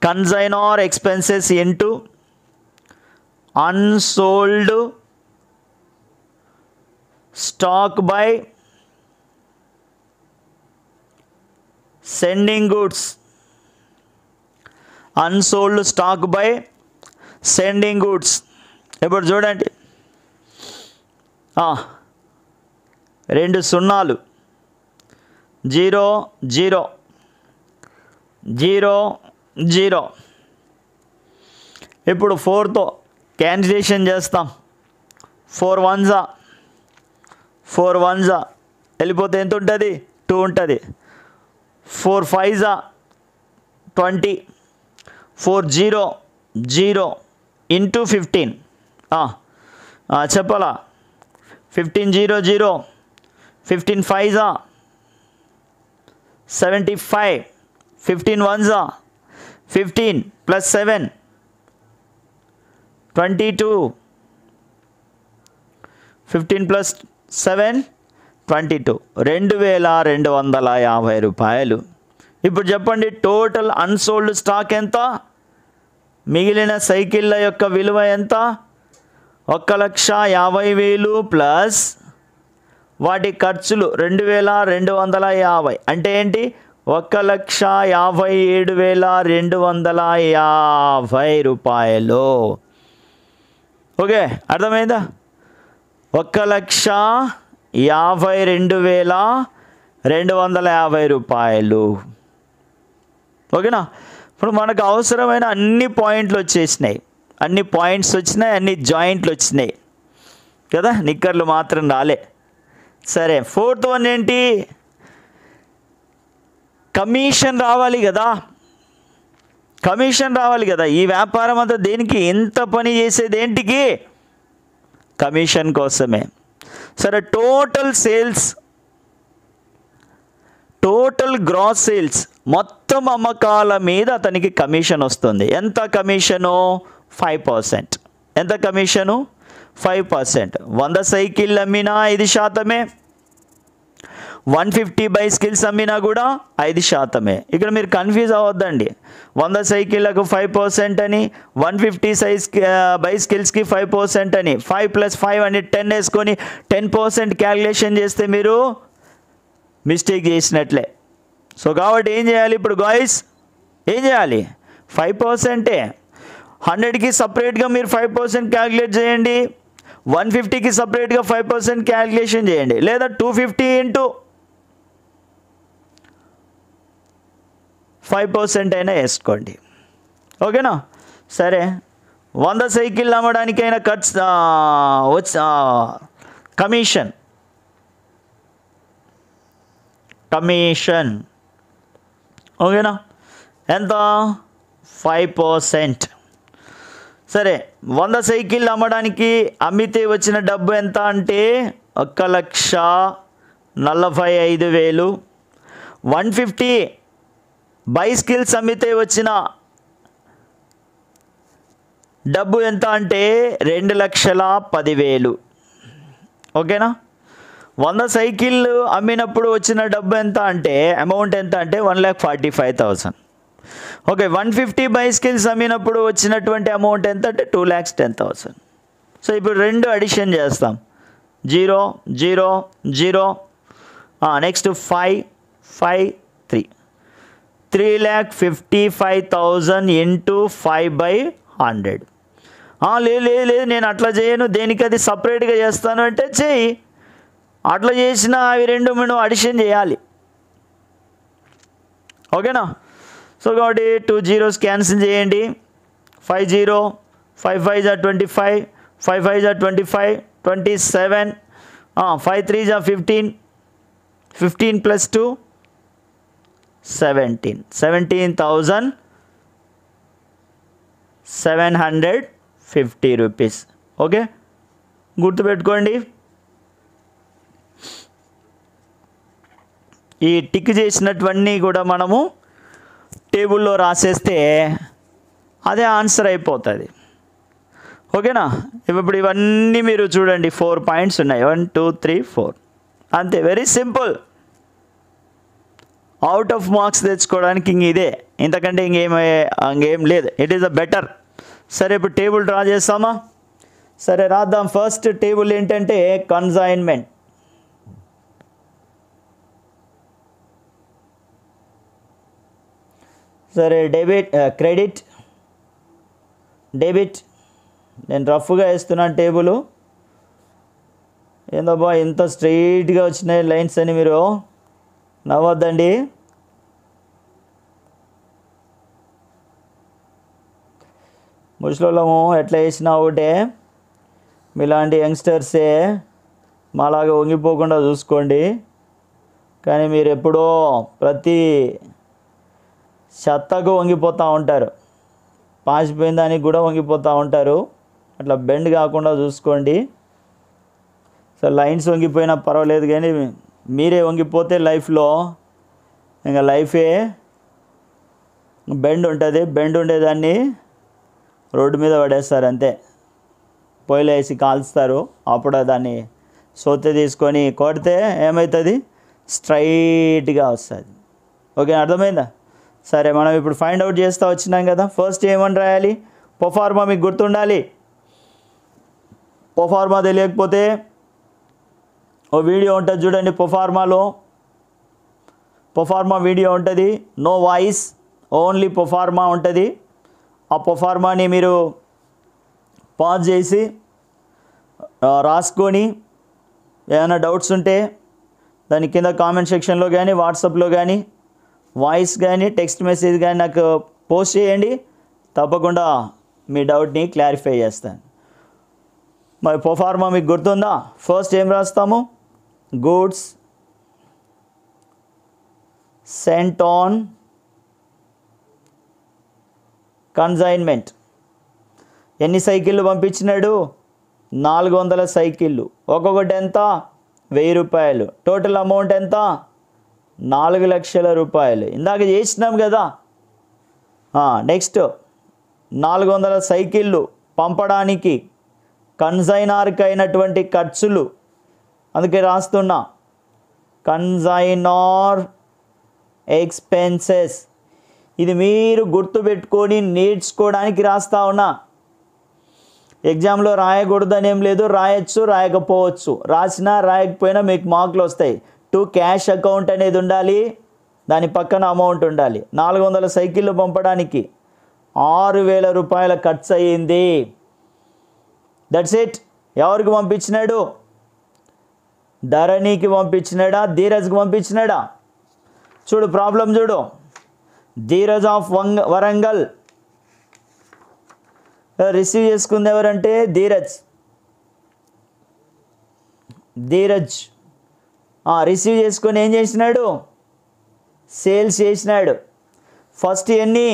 Consignor expenses into unsold stock by sending goods. Unsold stock by sending goods. ఇప్పుడు చూడండి, 2 సున్నాలు 0 0 0 0. ఇప్పుడు 4తో క్యాన్సిలేషన్ చేస్తాం. 4 1s 4 1s వెళ్ళిపోతే ఎంత ఉంటుంది? 2 ఉంటుంది. 4 5s 20. 4 0 0 ఇంటూ 15. చెప్పాలా? 15 0 0 15 5s 75. 15 1s 15 plus 7 22, 15 plus 7 22, 2250 రూపాయలు. ఇప్పుడు చెప్పండి టోటల్ అన్సోల్డ్ స్టాక్ ఎంత, మిగిలిన సైకిళ్ళ యొక్క విలువ ఎంత? 1,50,000 ప్లస్ వాటి ఖర్చులు 2250. అంటే ఏంటి? 1,57,250 రూపాయలు. ఓకే, అర్థమైందా? 1,52,250 రూపాయలు. ఓకేనా? ఇప్పుడు మనకు అవసరమైన అన్ని పాయింట్లు వచ్చేసినాయి, అన్ని పాయింట్స్ వచ్చినాయి, అన్ని జాయింట్లు వచ్చినాయి కదా, నిక్కర్లు మాత్రం రాలే. సరే, ఫోర్త్ వన్ ఏంటి? కమిషన్ రావాలి కదా, కమిషన్ రావాలి కదా. ఈ వ్యాపారం అంతా దేనికి? ఎంత పని చేసేది ఏంటికి? కమిషన్ కోసమే. సరే, total sales, total gross sales, మొత్తం అమ్మకాల మీద అతనికి కమిషన్ వస్తుంది. ఎంత కమిషను? 5%. ఎంత కమిషను? 5%. 100 సైకిళ్ళు అమ్మినా 5%, 150 బైస్కిల్స్ అమ్మినా కూడా 5%. ఇక్కడ మీరు కన్ఫ్యూజ్ అవ్వద్దండి. 100 సైకిళ్ళకు 5% అని, 150 బైస్కిల్స్కి 5% అని, 5 + 5 అని 10 వేసుకొని 10% క్యాల్కులేషన్ చేస్తే మీరు మిస్టేక్ చేసినట్లే. సో కాబట్టి ఏం చేయాలి ఇప్పుడు గాయ్స్? ఏం చేయాలి? 5%. 100కి సపరేట్గా మీరు 5% క్యాల్కులేట్ చేయండి, 150కి సపరేట్గా 5% క్యాల్కులేషన్ చేయండి, లేదా 250 ఇంటూ 5% అయినా వేసుకోండి. ఓకేనా? సరే, 100 సైకిళ్ళు అమ్మడానికైనా ఖర్చు కమిషన్, కమిషన్ ఓకేనా? ఎంత? 5%. సరే, 100 సైకిళ్ళు అమ్మితే వచ్చిన డబ్బు ఎంత అంటే 1,45,000. 150 బైస్కిల్స్ అమ్మితే వచ్చిన డబ్బు ఎంత అంటే 2,10,000. ఓకేనా? 100 సైకిళ్ళు అమ్మినప్పుడు వచ్చిన డబ్బు ఎంత అంటే, అమౌంట్ ఎంత అంటే 1,45,000. ఓకే, 150 బైస్కిల్స్ అమ్మినప్పుడు వచ్చినటువంటి అమౌంట్ ఎంత అంటే 2,10,000. సో ఇప్పుడు రెండు అడిషన్ చేస్తాం, 0 0 0, నెక్స్ట్ 5 5 3, 3,55,000 ఇంటూ 5/100. లేదు నేను అట్లా చేయను, దేనికి అది సపరేట్గా చేస్తాను అంటే చెయ్యి. అట్లా చేసిన అవి రెండు మనం అడిషన్ చేయాలి. ఓకేనా? సో కాబట్టి 2 zeros క్యాన్సిల్ చేయండి. 5 0, 5 5 are 25, 5 5 are 25, 27, 5 3 are 15, 15 plus 2 17, 17,750 rupees. Okay, గుర్తుపెట్టుకోండి. ఈ టిక్ చేసినటువన్నీ కూడా మనము టేబుల్లో రాసేస్తే అదే ఆన్సర్ అయిపోతుంది. ఓకేనా? ఇప్పుడు ఇవన్నీ మీరు చూడండి, 4 పాయింట్స్ ఉన్నాయి, 1 2 3 4, అంతే. Very simple. Out of marks తెచ్చుకోవడానికి ఇదే, ఇంతకంటే ఇంకేం లేదు. It is the better. సరే, ఇప్పుడు టేబుల్ డ్రా చేస్తామా? సరే, రాద్దాం. ఫస్ట్ టేబుల్ ఏంటంటే కన్సైన్మెంట్. సరే, క్రెడిట్, డెబిట్. నేను రఫ్గా వేస్తున్నాను టేబుల్. ఏందబ్బా ఇంత స్ట్రైట్గా వచ్చినాయి లైన్స్ అని మీరు నవ్వద్దండి. ముసలోళ్ళము ఎట్లా వేసినా ఒకటే, మీలాంటి యంగ్స్టర్సే మాలాగా వంగిపోకుండా చూసుకోండి. కానీ మీరు ఎప్పుడో ప్రతి చెత్తకు వంగిపోతూ ఉంటారు, పాసిపోయిన దానికి కూడా వంగిపోతూ ఉంటారు. అట్లా బెండ్ కాకుండా చూసుకోండి. సో లైన్స్ వంగిపోయినా పర్వాలేదు, కానీ మీరే వంగిపోతే లైఫ్లో ఇంకా లైఫే బెండ్ ఉంటుంది, బెండ్ ఉండేదాన్ని రోడ్డు మీద పడేస్తారు అంతే, పొయ్యిలో వేసి కాల్స్తారు. అప్పుడు దాన్ని సోతే తీసుకొని కొడితే ఏమవుతుంది, స్ట్రైట్గా వస్తుంది. ఓకే, అర్థమైందా? సరే, మనం ఇప్పుడు ఫైండ్ అవుట్ చేస్తూ వచ్చినాం కదా. ఫస్ట్ ఏమని రాయాలి, ప్రొఫార్మా మీకు గుర్తుండాలి. ప్రొఫార్మా తెలియకపోతే ఓ వీడియో ఉంటుంది చూడండి, ప్రొఫార్మా వీడియో ఉంటుంది, నో వాయిస్, ఓన్లీ ప్రొఫార్మా ఉంటుంది. ఆ ప్రొఫార్మాని మీరు పాజ్ చేసి రాసుకొని ఏమైనా డౌట్స్ ఉంటే దాని కింద కామెంట్ సెక్షన్లో కానీ వాట్సాప్లో కానీ వాయిస్ కానీ టెక్స్ట్ మెసేజ్ కానీ నాకు పోస్ట్ చేయండి. తప్పకుండా మీ డౌట్ని క్లారిఫై చేస్తాను. మరి ప్రొఫార్మా మీకు గుర్తుందా? ఫస్ట్ ఏం రాస్తాము, గూడ్స్ సెంట్ ఆన్ కన్సైన్మెంట్. ఎన్ని సైకిళ్ళు పంపించినాడు? 400 సైకిళ్ళు. ఒక్కొక్కటి ఎంత? 1000 రూపాయలు. టోటల్ అమౌంట్ ఎంత? 4 లక్షల రూపాయలు. ఇందాక చేసినాం కదా. నెక్స్ట్ 400 సైకిళ్ళు పంపడానికి కన్సైనర్కి అయినటువంటి ఖర్చులు, అందుకే రాస్తున్నా కన్సైనర్ ఎక్స్పెన్సెస్. ఇది మీరు గుర్తుపెట్టుకొని నేర్చుకోవడానికి రాస్తా ఉన్నా. ఎగ్జామ్లో రాయకూడదని ఏం లేదు, రాయొచ్చు, రాయకపోవచ్చు. రాసినా రాయకపోయినా మీకు మార్కులు వస్తాయి. క్యాష్ అకౌంట్ అనేది ఉండాలి, దాని పక్కన అమౌంట్ ఉండాలి. 400 సైకిళ్ళు పంపడానికి 6000 రూపాయల ఖర్చు అయ్యింది. That's it. ఎవరికి పంపించినాడు? ధరణికి పంపించినాడా, ధీరజ్కి పంపించినాడా? చూడు ప్రాబ్లం చూడు. ధీరజ్ ఆఫ్ వరంగల్ రిసీవ్ చేసుకుంది ఎవరంటే ధీరజ్. రిసీవ్ చేసుకొని ఏం చేసినాడు? సేల్స్ చేసినాడు. ఫస్ట్ ఎన్ని?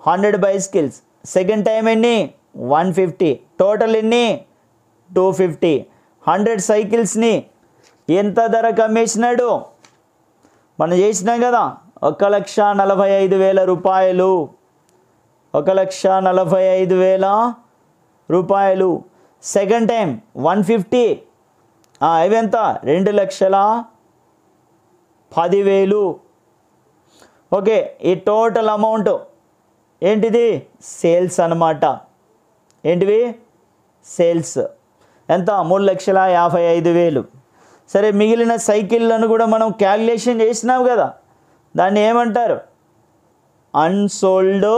100 బైసికల్స్. సెకండ్ టైం ఎన్ని? 150. టోటల్ ఎన్ని? 250. 100 సైకిల్స్ని ఎంత ధరకు అమ్మేసినాడు? మనం చేసినాం కదా, 1,45,000 రూపాయలు. 1,45,000 రూపాయలు. Second time 150. ఇవి ఎంత? 2,10,000. ఓకే, ఈ టోటల్ అమౌంట్ ఏంటిది? సేల్స్ అన్నమాట. ఏంటివి? సేల్స్. ఎంత? 3,55,000. సరే, మిగిలిన సైకిళ్ళను కూడా మనం క్యాల్కులేషన్ చేసినాం కదా, దాన్ని ఏమంటారు? అన్సోల్డ్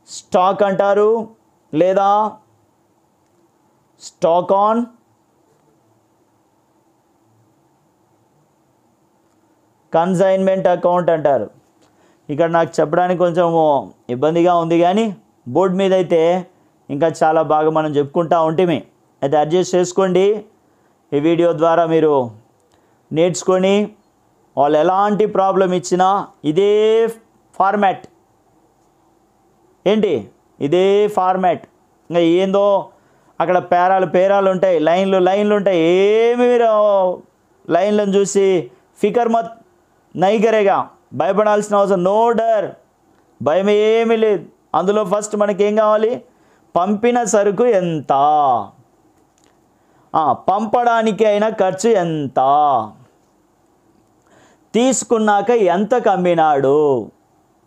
స్టాక్ అంటారు, లేదా స్టాక్ ఆన్ కన్సైన్మెంట్ అకౌంట్ అంటారు. ఇక్కడ నాకు చెప్పడానికి కొంచెం ఇబ్బందిగా ఉంది, కానీ బోర్డు మీద అయితే ఇంకా చాలా బాగా మనం చెప్పుకుంటూ ఉంటేమే. అయితే అడ్జస్ట్ చేసుకోండి. ఈ వీడియో ద్వారా మీరు నేర్చుకొని వాళ్ళు ఎలాంటి ప్రాబ్లం ఇచ్చినా ఇదే ఫార్మాట్. ఏంటి? ఇదే ఫార్మాట్. ఇంకా ఏందో అక్కడ పేరాలు ఉంటాయి, లైన్లు ఉంటాయి. ఏమి మీరు లైన్లను చూసి ఫికర్ మత్ నైగరేగా భయపడాల్సిన అవసరం, నో డర్, భయం ఏమీ లేదు. అందులో ఫస్ట్ మనకి ఏం కావాలి? పంపిన సరుకు ఎంత, పంపడానికి అయిన ఖర్చు ఎంత, తీసుకున్నాక ఎంత కమ్మినాడు,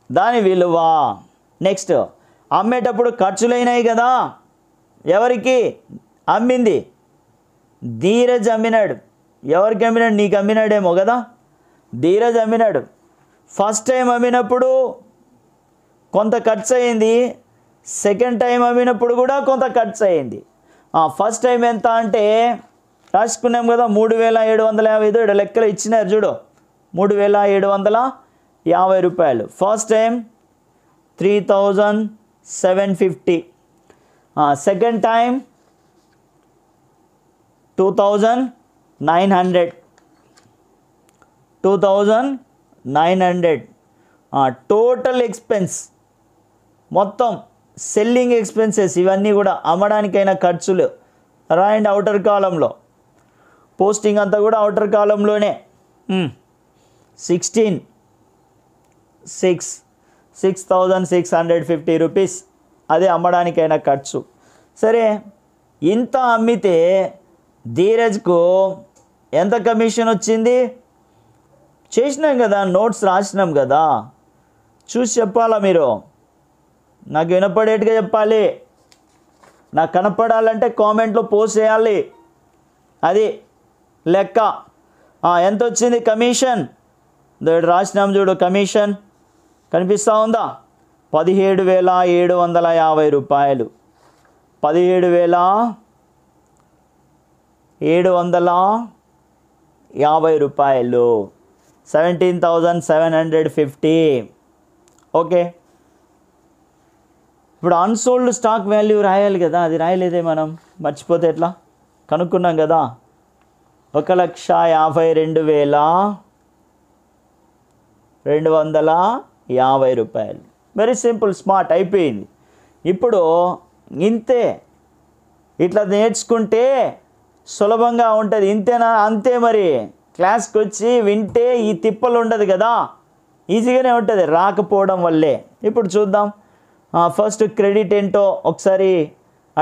దాని విలువ. నెక్స్ట్ అమ్మేటప్పుడు ఖర్చులైనాయి కదా. ఎవరికి అమ్మింది? ధీరజ్ అమ్మినాడు. ఎవరికి అమ్మినాడు? నీకు అమ్మినాడేమో కదా. ధీరజ్ అమ్మినాడు. ఫస్ట్ టైం అమ్మినప్పుడు కొంత ఖర్చు అయింది, సెకండ్ టైం అమ్మినప్పుడు కూడా కొంత ఖర్చు అయింది. ఫస్ట్ టైం ఎంత అంటే రాసుకున్నాం కదా, 3,750. ఇక్కడ లెక్కలు ఇచ్చినారు చూడు, 3,750 రూపాయలు. First time 3,750. Second time 2,900. 2,900. Total expense మొత్తం సెల్లింగ్ ఎక్స్పెన్సెస్ ఇవన్నీ కూడా అమ్మడానికైన ఖర్చులు రాయండి. అవుటర్ కాలంలో పోస్టింగ్ అంతా కూడా అవుటర్ కాలంలోనే. 16, 6. 6,650 రూపీస్, అదే అమ్మడానికైనా ఖర్చు. సరే, ఇంత అమ్మితే ధీరజ్కు ఎంత కమిషన్ వచ్చింది? చేసినాం కదా, నోట్స్ రాసినాం కదా, చూసి చెప్పాలా మీరు? నాకు వినపడేట్టుగా చెప్పాలి. నాకు కనపడాలంటే కామెంట్లో పోస్ట్ చేయాలి. అది లెక్క. ఎంత వచ్చింది కమిషన్? రాసినాం చూడు, కమిషన్ కనిపిస్తూ ఉందా? 17,750 రూపాయలు. 17,750 రూపాయలు, 17,750. ఓకే, ఇప్పుడు అన్సోల్డ్ స్టాక్ వాల్యూ రాయాలి కదా, అది రాయలేదే మనం, మర్చిపోతే ఎట్లా? కనుక్కున్నాం కదా, 1,52,250 రూపాయలు. వెరీ సింపుల్, స్మార్ట్, అయిపోయింది. ఇప్పుడు ఇంతే, ఇట్లా నేర్చుకుంటే సులభంగా ఉంటుంది. ఇంతేనా? అంతే మరి. క్లాస్కి వచ్చి వింటే ఈ తిప్పలు ఉండదు కదా, ఈజీగానే ఉంటుంది రాకపోవడం వల్లే. ఇప్పుడు చూద్దాం. ఫస్ట్ క్రెడిట్ ఏంటో ఒకసారి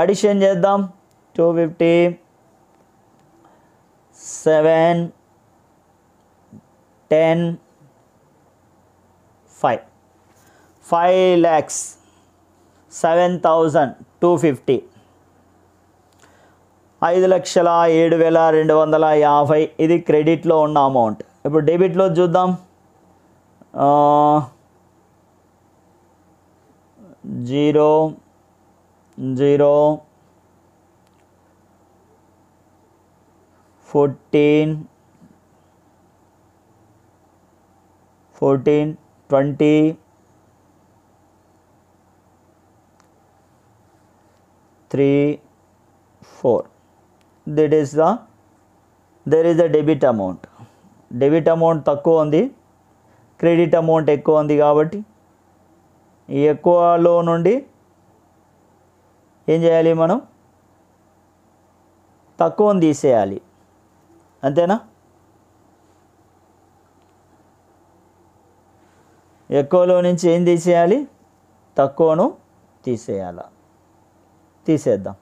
అడిషన్ చేద్దాం. 250, 7, 10, 5. 5,07,250. 5,07,250 ఇది క్రెడిట్లో ఉన్న అమౌంట్. ఇప్పుడు డెబిట్లో చూద్దాం. 0, 0, 14, 20, 3, 4. There is the debit amount. Debit amount తక్కువ ఉంది, క్రెడిట్ అమౌంట్ ఎక్కువ ఉంది కాబట్టి ఈ ఎక్కువలో నుండి ఏం చేయాలి మనం? తక్కువని తీసేయాలి. అంతేనా? ఎక్కువలో నుంచి ఏం తీసేయాలి? తక్కువను తీసేయాలి. తీసేద్దాం.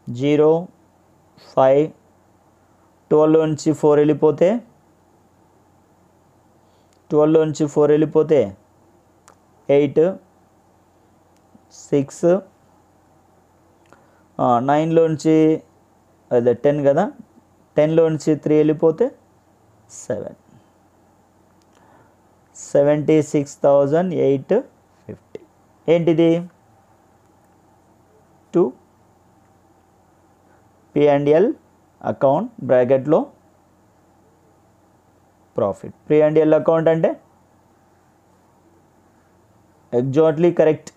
0, 5, 12 నుంచి 4 వెళ్ళిపోతే 8, 6, 9లో నుంచి అదే 10 కదా, 10లో నుంచి 3 వెళ్ళిపోతే 7. 76,850. ఏంటిది? టు P&L అకౌంట్ బ్రాకెట్లో ప్రాఫిట్. P&L అకౌంట్ అంటే ఎగ్జాక్ట్లీ కరెక్ట్.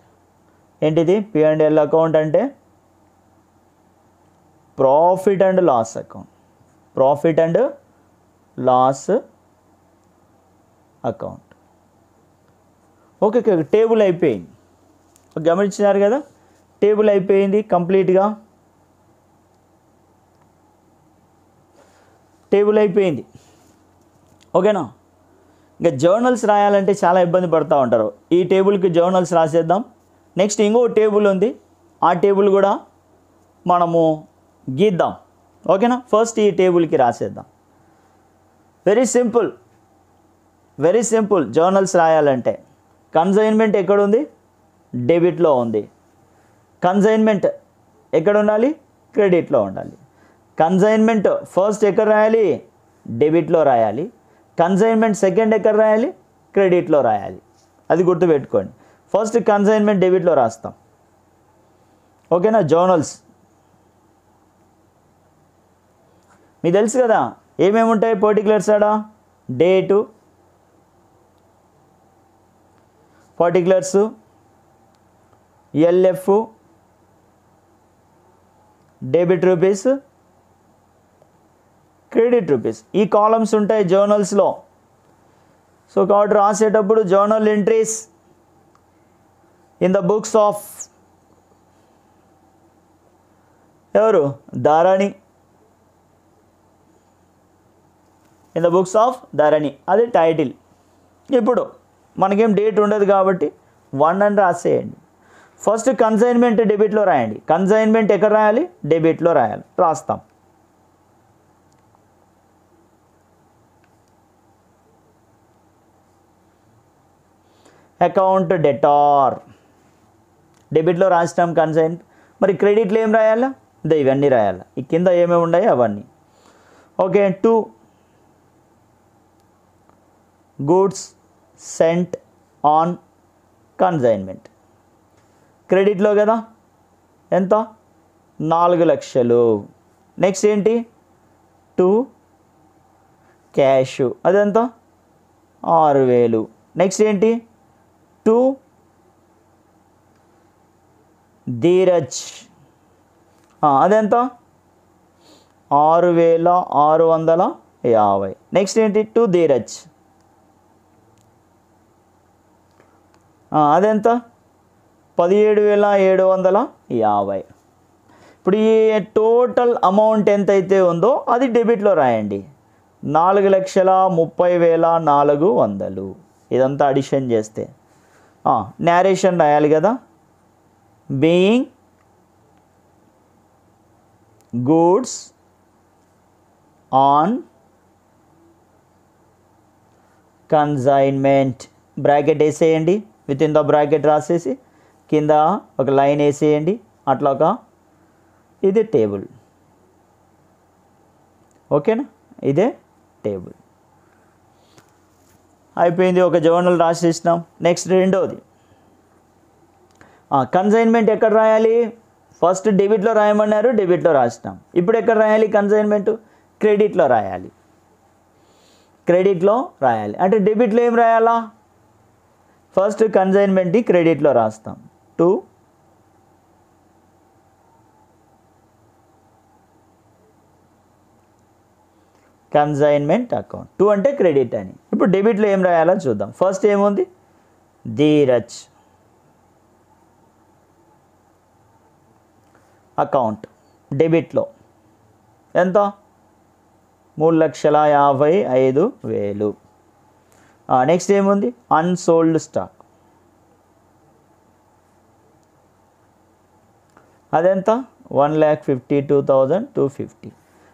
ఏంటిది? P&L అకౌంట్ అంటే profit and loss account. Profit and loss account. Okay, table అయిపోయింది. గమనించినారు కదా, టేబుల్ అయిపోయింది కంప్లీట్గా. టేబుల్ అయిపోయింది. ఓకేనా? ఇంకా జర్నల్స్ రాయాలంటే చాలా ఇబ్బంది పడుతూ ఉంటారు. ఈ టేబుల్కి జర్నల్స్ రాసేద్దాం. నెక్స్ట్ ఇంకో టేబుల్ ఉంది, ఆ టేబుల్ కూడా మనము గీద్దాం. ఓకేనా? ఫస్ట్ ఈ టేబుల్కి రాసేద్దాం. Very simple, very simple. Journals రాయాలంటే కన్సైన్మెంట్ ఎక్కడుంది? డెబిట్లో ఉంది. కన్సైన్మెంట్ ఎక్కడ ఉండాలి? క్రెడిట్లో ఉండాలి. కన్సైన్మెంట్ ఫస్ట్ ఎక్కడ రాయాలి? డెబిట్లో రాయాలి. కన్సైన్మెంట్ సెకండ్ ఎక్కడ రాయాలి? క్రెడిట్లో రాయాలి. అది గుర్తుపెట్టుకోండి. ఫస్ట్ కన్సైన్మెంట్ డెబిట్లో రాస్తాం. ఓకేనా? జర్నల్స్ మీకు తెలుసు కదా ఏమేమి ఉంటాయి పర్టికులర్స్ ఆడ? Date, particulars, LF, debit rupees, credit rupees. ఈ కాలమ్స్ ఉంటాయి జర్నల్స్లో. సో కాబట్టి రాసేటప్పుడు journal entries in the books of ఎవరు? Dharani. In the books of Dharani, అది టైటిల్. ఇప్పుడు మనకేం డేట్ ఉండదు కాబట్టి 1 అని రాసేయండి. ఫస్ట్ కన్సైన్మెంట్ డెబిట్లో రాయండి. కన్సైన్మెంట్ ఎక్కడ రాయాలి? డెబిట్లో రాయాలి. రాస్తాం. అకౌంట్ డెటార్ డెబిట్లో రాసినాం కన్సైన్. మరి క్రెడిట్లో ఏం రాయాలా? ఇవన్నీ రాయాలి. ఈ కింద ఏమేమి ఉన్నాయో అవన్నీ. Okay. 2 goods sent on consignment. క్రెడిట్లో కదా ఎంత? 4 లక్షలు. నెక్స్ట్ ఏంటి? 2 క్యాష్, అదెంత? 6,000. నెక్స్ట్ ఏంటి? 2 ధీరజ్, అదెంత? 6,650. నెక్స్ట్ ఏంటి? 2 ధీరజ్, అదెంత? 17,750. ఇప్పుడు ఈ టోటల్ అమౌంట్ ఎంతైతే ఉందో అది డెబిట్లో రాయండి. 4,30,400. ఇదంతా అడిషన్ చేస్తే నేరేషన్ రాయాలి కదా. Being goods on consignment bracket వేసేయండి. విత్ ఇన్ ద బ్రాకెట్ రాసేసి కింద ఒక లైన్ వేసేయండి. అట్లా ఒక ఇదే టేబుల్. ఓకేనా? ఇదే టేబుల్ అయిపోయింది. ఒక జర్నల్ రాసేసినాం. నెక్స్ట్ రెండోది కన్సైన్మెంట్ ఎక్కడ రాయాలి? ఫస్ట్ డెబిట్లో రాయమన్నారు, డెబిట్లో రాసినాం. ఇప్పుడు ఎక్కడ రాయాలి కన్సైన్మెంట్? క్రెడిట్లో రాయాలి. క్రెడిట్లో రాయాలి అంటే డెబిట్లో ఏం రాయాలా? ఫస్ట్ కన్సైన్మెంట్ని క్రెడిట్లో రాస్తాం. 2 కన్సైన్మెంట్ అకౌంట్. 2 అంటే క్రెడిట్ అని. ఇప్పుడు డెబిట్లో ఏం రాయాలో చూద్దాం. ఫస్ట్ ఏముంది? ధీరజ్ అకౌంట్. డెబిట్లో ఎంత? 3,55,000. నెక్స్ట్ ఏముంది? అన్సోల్డ్ స్టాక్, అదెంత? 1,52,250.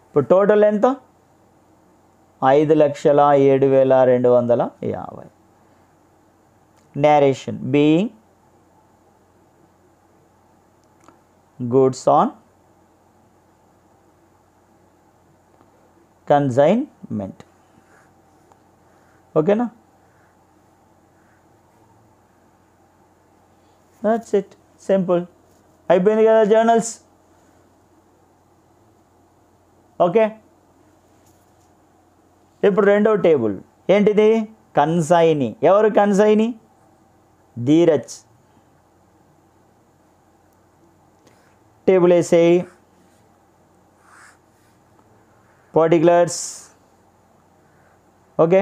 ఇప్పుడు టోటల్ ఎంత? 5,07,250. Narration being goods on consignment. ఓకేనా? That's it, simple. అయిపోయింది కదా జర్నల్స్. ఓకే. ఇప్పుడు రెండో టేబుల్ ఏంటిది? కన్సైనీ. ఎవరు కన్సైనీ? ధీరజ్. టేబుల్ వేసేయి. Particulars. Okay.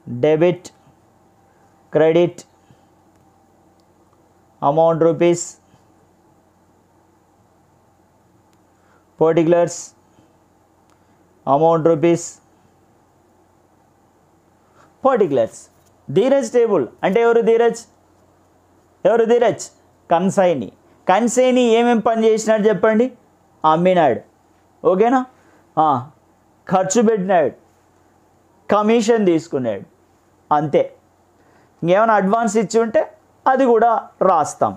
Debit, credit, amount rupees, particulars, amount rupees, particulars. Dheeraj table అంటే ఎవరు? ధీరజ్. ఎవరు ధీరజ్? కన్సైనీ. కన్సైనీ ఏమేమి పని చేసినాడు చెప్పండి? అమ్మినాడు. ఓకేనా? ఖర్చు పెట్టినాడు, కమిషన్ తీసుకున్నాడు, అంతే. ఇంకేమైనా అడ్వాన్స్ ఇచ్చి ఉంటే అది కూడా రాస్తాం.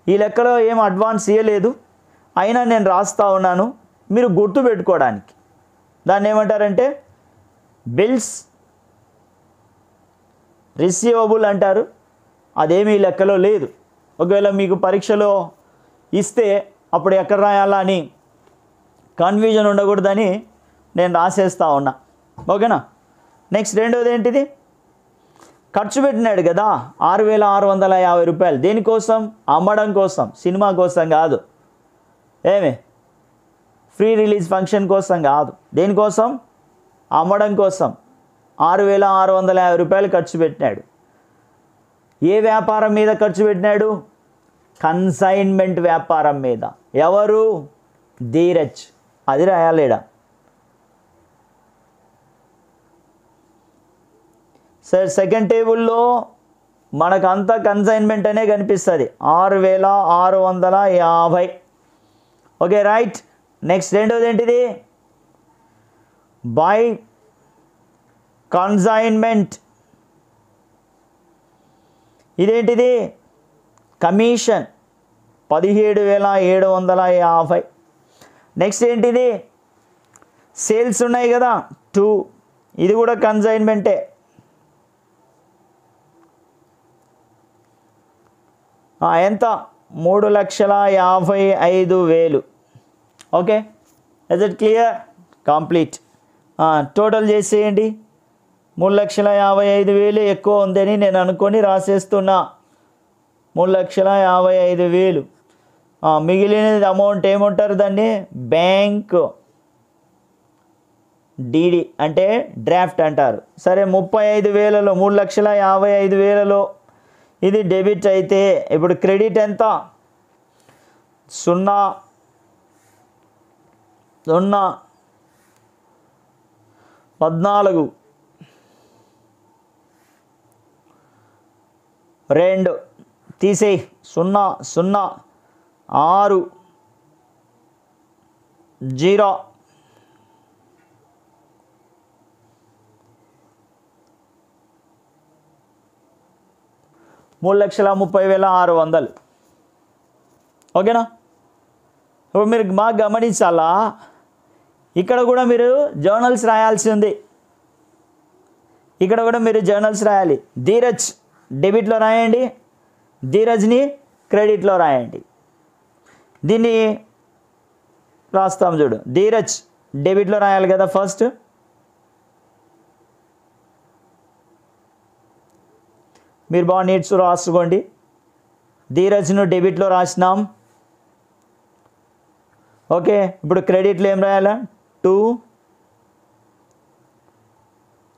ఈ లెక్కలో ఏం అడ్వాన్స్ ఇవ్వలేదు, అయినా నేను రాస్తా ఉన్నాను మీరు గుర్తు పెట్టుకోవడానికి. దాన్ని ఏమంటారంటే బిల్స్ రిసీవబుల్ అంటారు. అదేమీ ఈ లెక్కలో లేదు. ఒకవేళ మీకు పరీక్షలో ఇస్తే అప్పుడు ఎక్కడ రాయాలా అని కన్ఫ్యూజన్ ఉండకూడదని నేను రాసేస్తా ఉన్నా. ఓకేనా? నెక్స్ట్ రెండోది ఏంటిది? ఖర్చు పెట్టినాడు కదా 6,650 రూపాయలు. దేనికోసం? అమ్మడం కోసం, సినిమా కోసం కాదు. ఏమి ఫ్రీ రిలీజ్ ఫంక్షన్ కోసం కాదు. దేనికోసం? అమ్మడం కోసం 6,650 రూపాయలు ఖర్చు పెట్టినాడు. ఏ వ్యాపారం మీద ఖర్చు పెట్టినాడు? కన్సైన్మెంట్ వ్యాపారం మీద. ఎవరు? ధీరజ్. అది రాయాలేడా? సార్ సెకండ్ టేబుల్లో మనకంతా కన్సైన్మెంట్ అనే కనిపిస్తుంది 6650. Okay right. నెక్స్ట్ రెండోది ఏంటిది? By consignment. ఇదేంటిది? కమిషన్ 17750. నెక్స్ట్ ఏంటిది? సేల్స్ ఉన్నాయి కదా 2, ఇది కూడా కన్సైన్మెంటే. ఎంత? 3,55,000. Okay, is it clear? Complete. Total చేసేయండి. 3,55,000 ఎక్కువ ఉందని నేను అనుకొని రాసేస్తున్నా. 3,55,000. మిగిలినది అమౌంట్ ఏమంటారు దాన్ని? బ్యాంక్ డీడీ అంటే డ్రాఫ్ట్ అంటారు. సరే, 35,000లో 3,55,000లో ఇది డెబిట్ అయితే ఇప్పుడు క్రెడిట్ ఎంత? 0 0 14 2 తీసేయి 0 0 6 0 3,30,600. ఓకేనా? ఇప్పుడు మీరు బాగా గమనించాలా, ఇక్కడ కూడా మీరు జర్నల్స్ రాయాల్సి ఉంది. ఇక్కడ కూడా మీరు జర్నల్స్ రాయాలి. ధీరజ్ డెబిట్లో రాయండి, ధీరజ్ని క్రెడిట్లో రాయండి. దీన్ని రాస్తాం చూడు. ధీరజ్ డెబిట్లో రాయాలి కదా ఫస్ట్. మీరు బాగా నీట్స్ రాసుకోండి. ధీరజ్ను డెబిట్లో రాసినాం. ఓకే, ఇప్పుడు క్రెడిట్లో ఏం రాయాలా? 2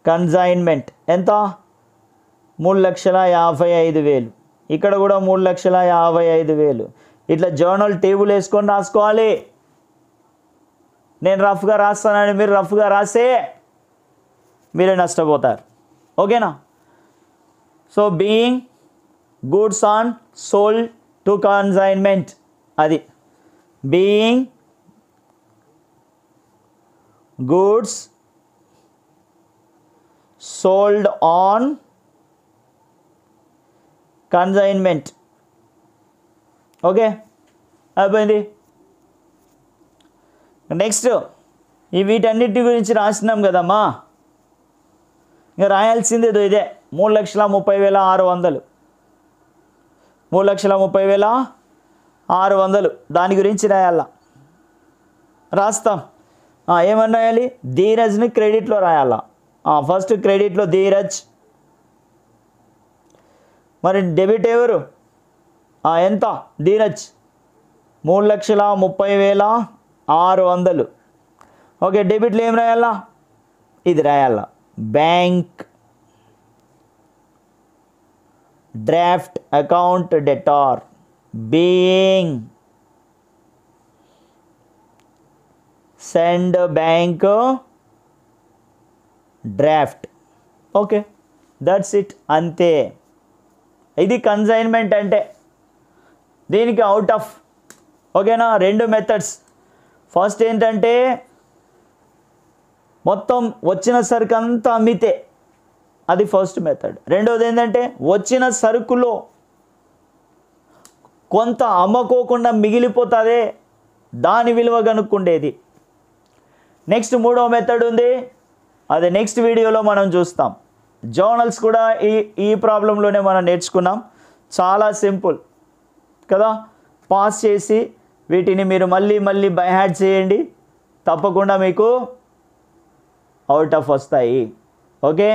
కన్సైన్మెంట్ ఎంత? 3,55,000. ఇక్కడ కూడా 3,55,000. ఇట్లా జర్నల్ టేబుల్ వేసుకొని రాసుకోవాలి. నేను రఫ్గా రాస్తానని మీరు రఫ్గా రాస్తే మీరే నష్టపోతారు. ఓకేనా? So being goods on sold to consignment, అది being goods sold on consignment. Okay, అయిపోయింది. నెక్స్ట్ ఈ వీటన్నిటి గురించి రాసినాం కదమ్మా. ఇంకా రాయాల్సింది ఇదే 3,30,600. 3,30,600 దాని గురించి రాయాల. రాస్తాం. ఏమని రాయాలి? ధీరజ్ని క్రెడిట్లో రాయాల. ఫస్ట్ క్రెడిట్లో ధీరజ్. మరి డెబిట్ ఎవరు? ఎంత? ధీరజ్ 3,30,600. ఓకే, డెబిట్లో ఏం రాయాలా? ఇది రాయాలా. Bank draft account debtor being send bank draft. Okay, that's it, అంతే. ఇది కన్సైన్మెంట్ అంటే. దీనికి అవుట్ ఆఫ్, ఓకేనా, 2 మెథడ్స్. ఫస్ట్ ఏంటంటే మొత్తం వచ్చిన సరుకు అంతా అమ్మితే అది ఫస్ట్ మెథడ్. రెండోది ఏంటంటే వచ్చిన సరుకులో కొంత అమ్మకోకుండా మిగిలిపోతుందే దాని విలువ కనుక్కుండేది. నెక్స్ట్ 3వ మెథడ్ ఉంది, అది నెక్స్ట్ వీడియోలో మనం చూస్తాం. జర్నల్స్ కూడా ఈ ప్రాబ్లంలోనే మనం నేర్చుకున్నాం. చాలా సింపుల్ కదా. పాస్ చేసి వీటిని మీరు మళ్ళీ బై హ్యాడ్ చేయండి, తప్పకుండా మీకు అవుట్ ఆఫ్ వస్తాయి. ఓకే.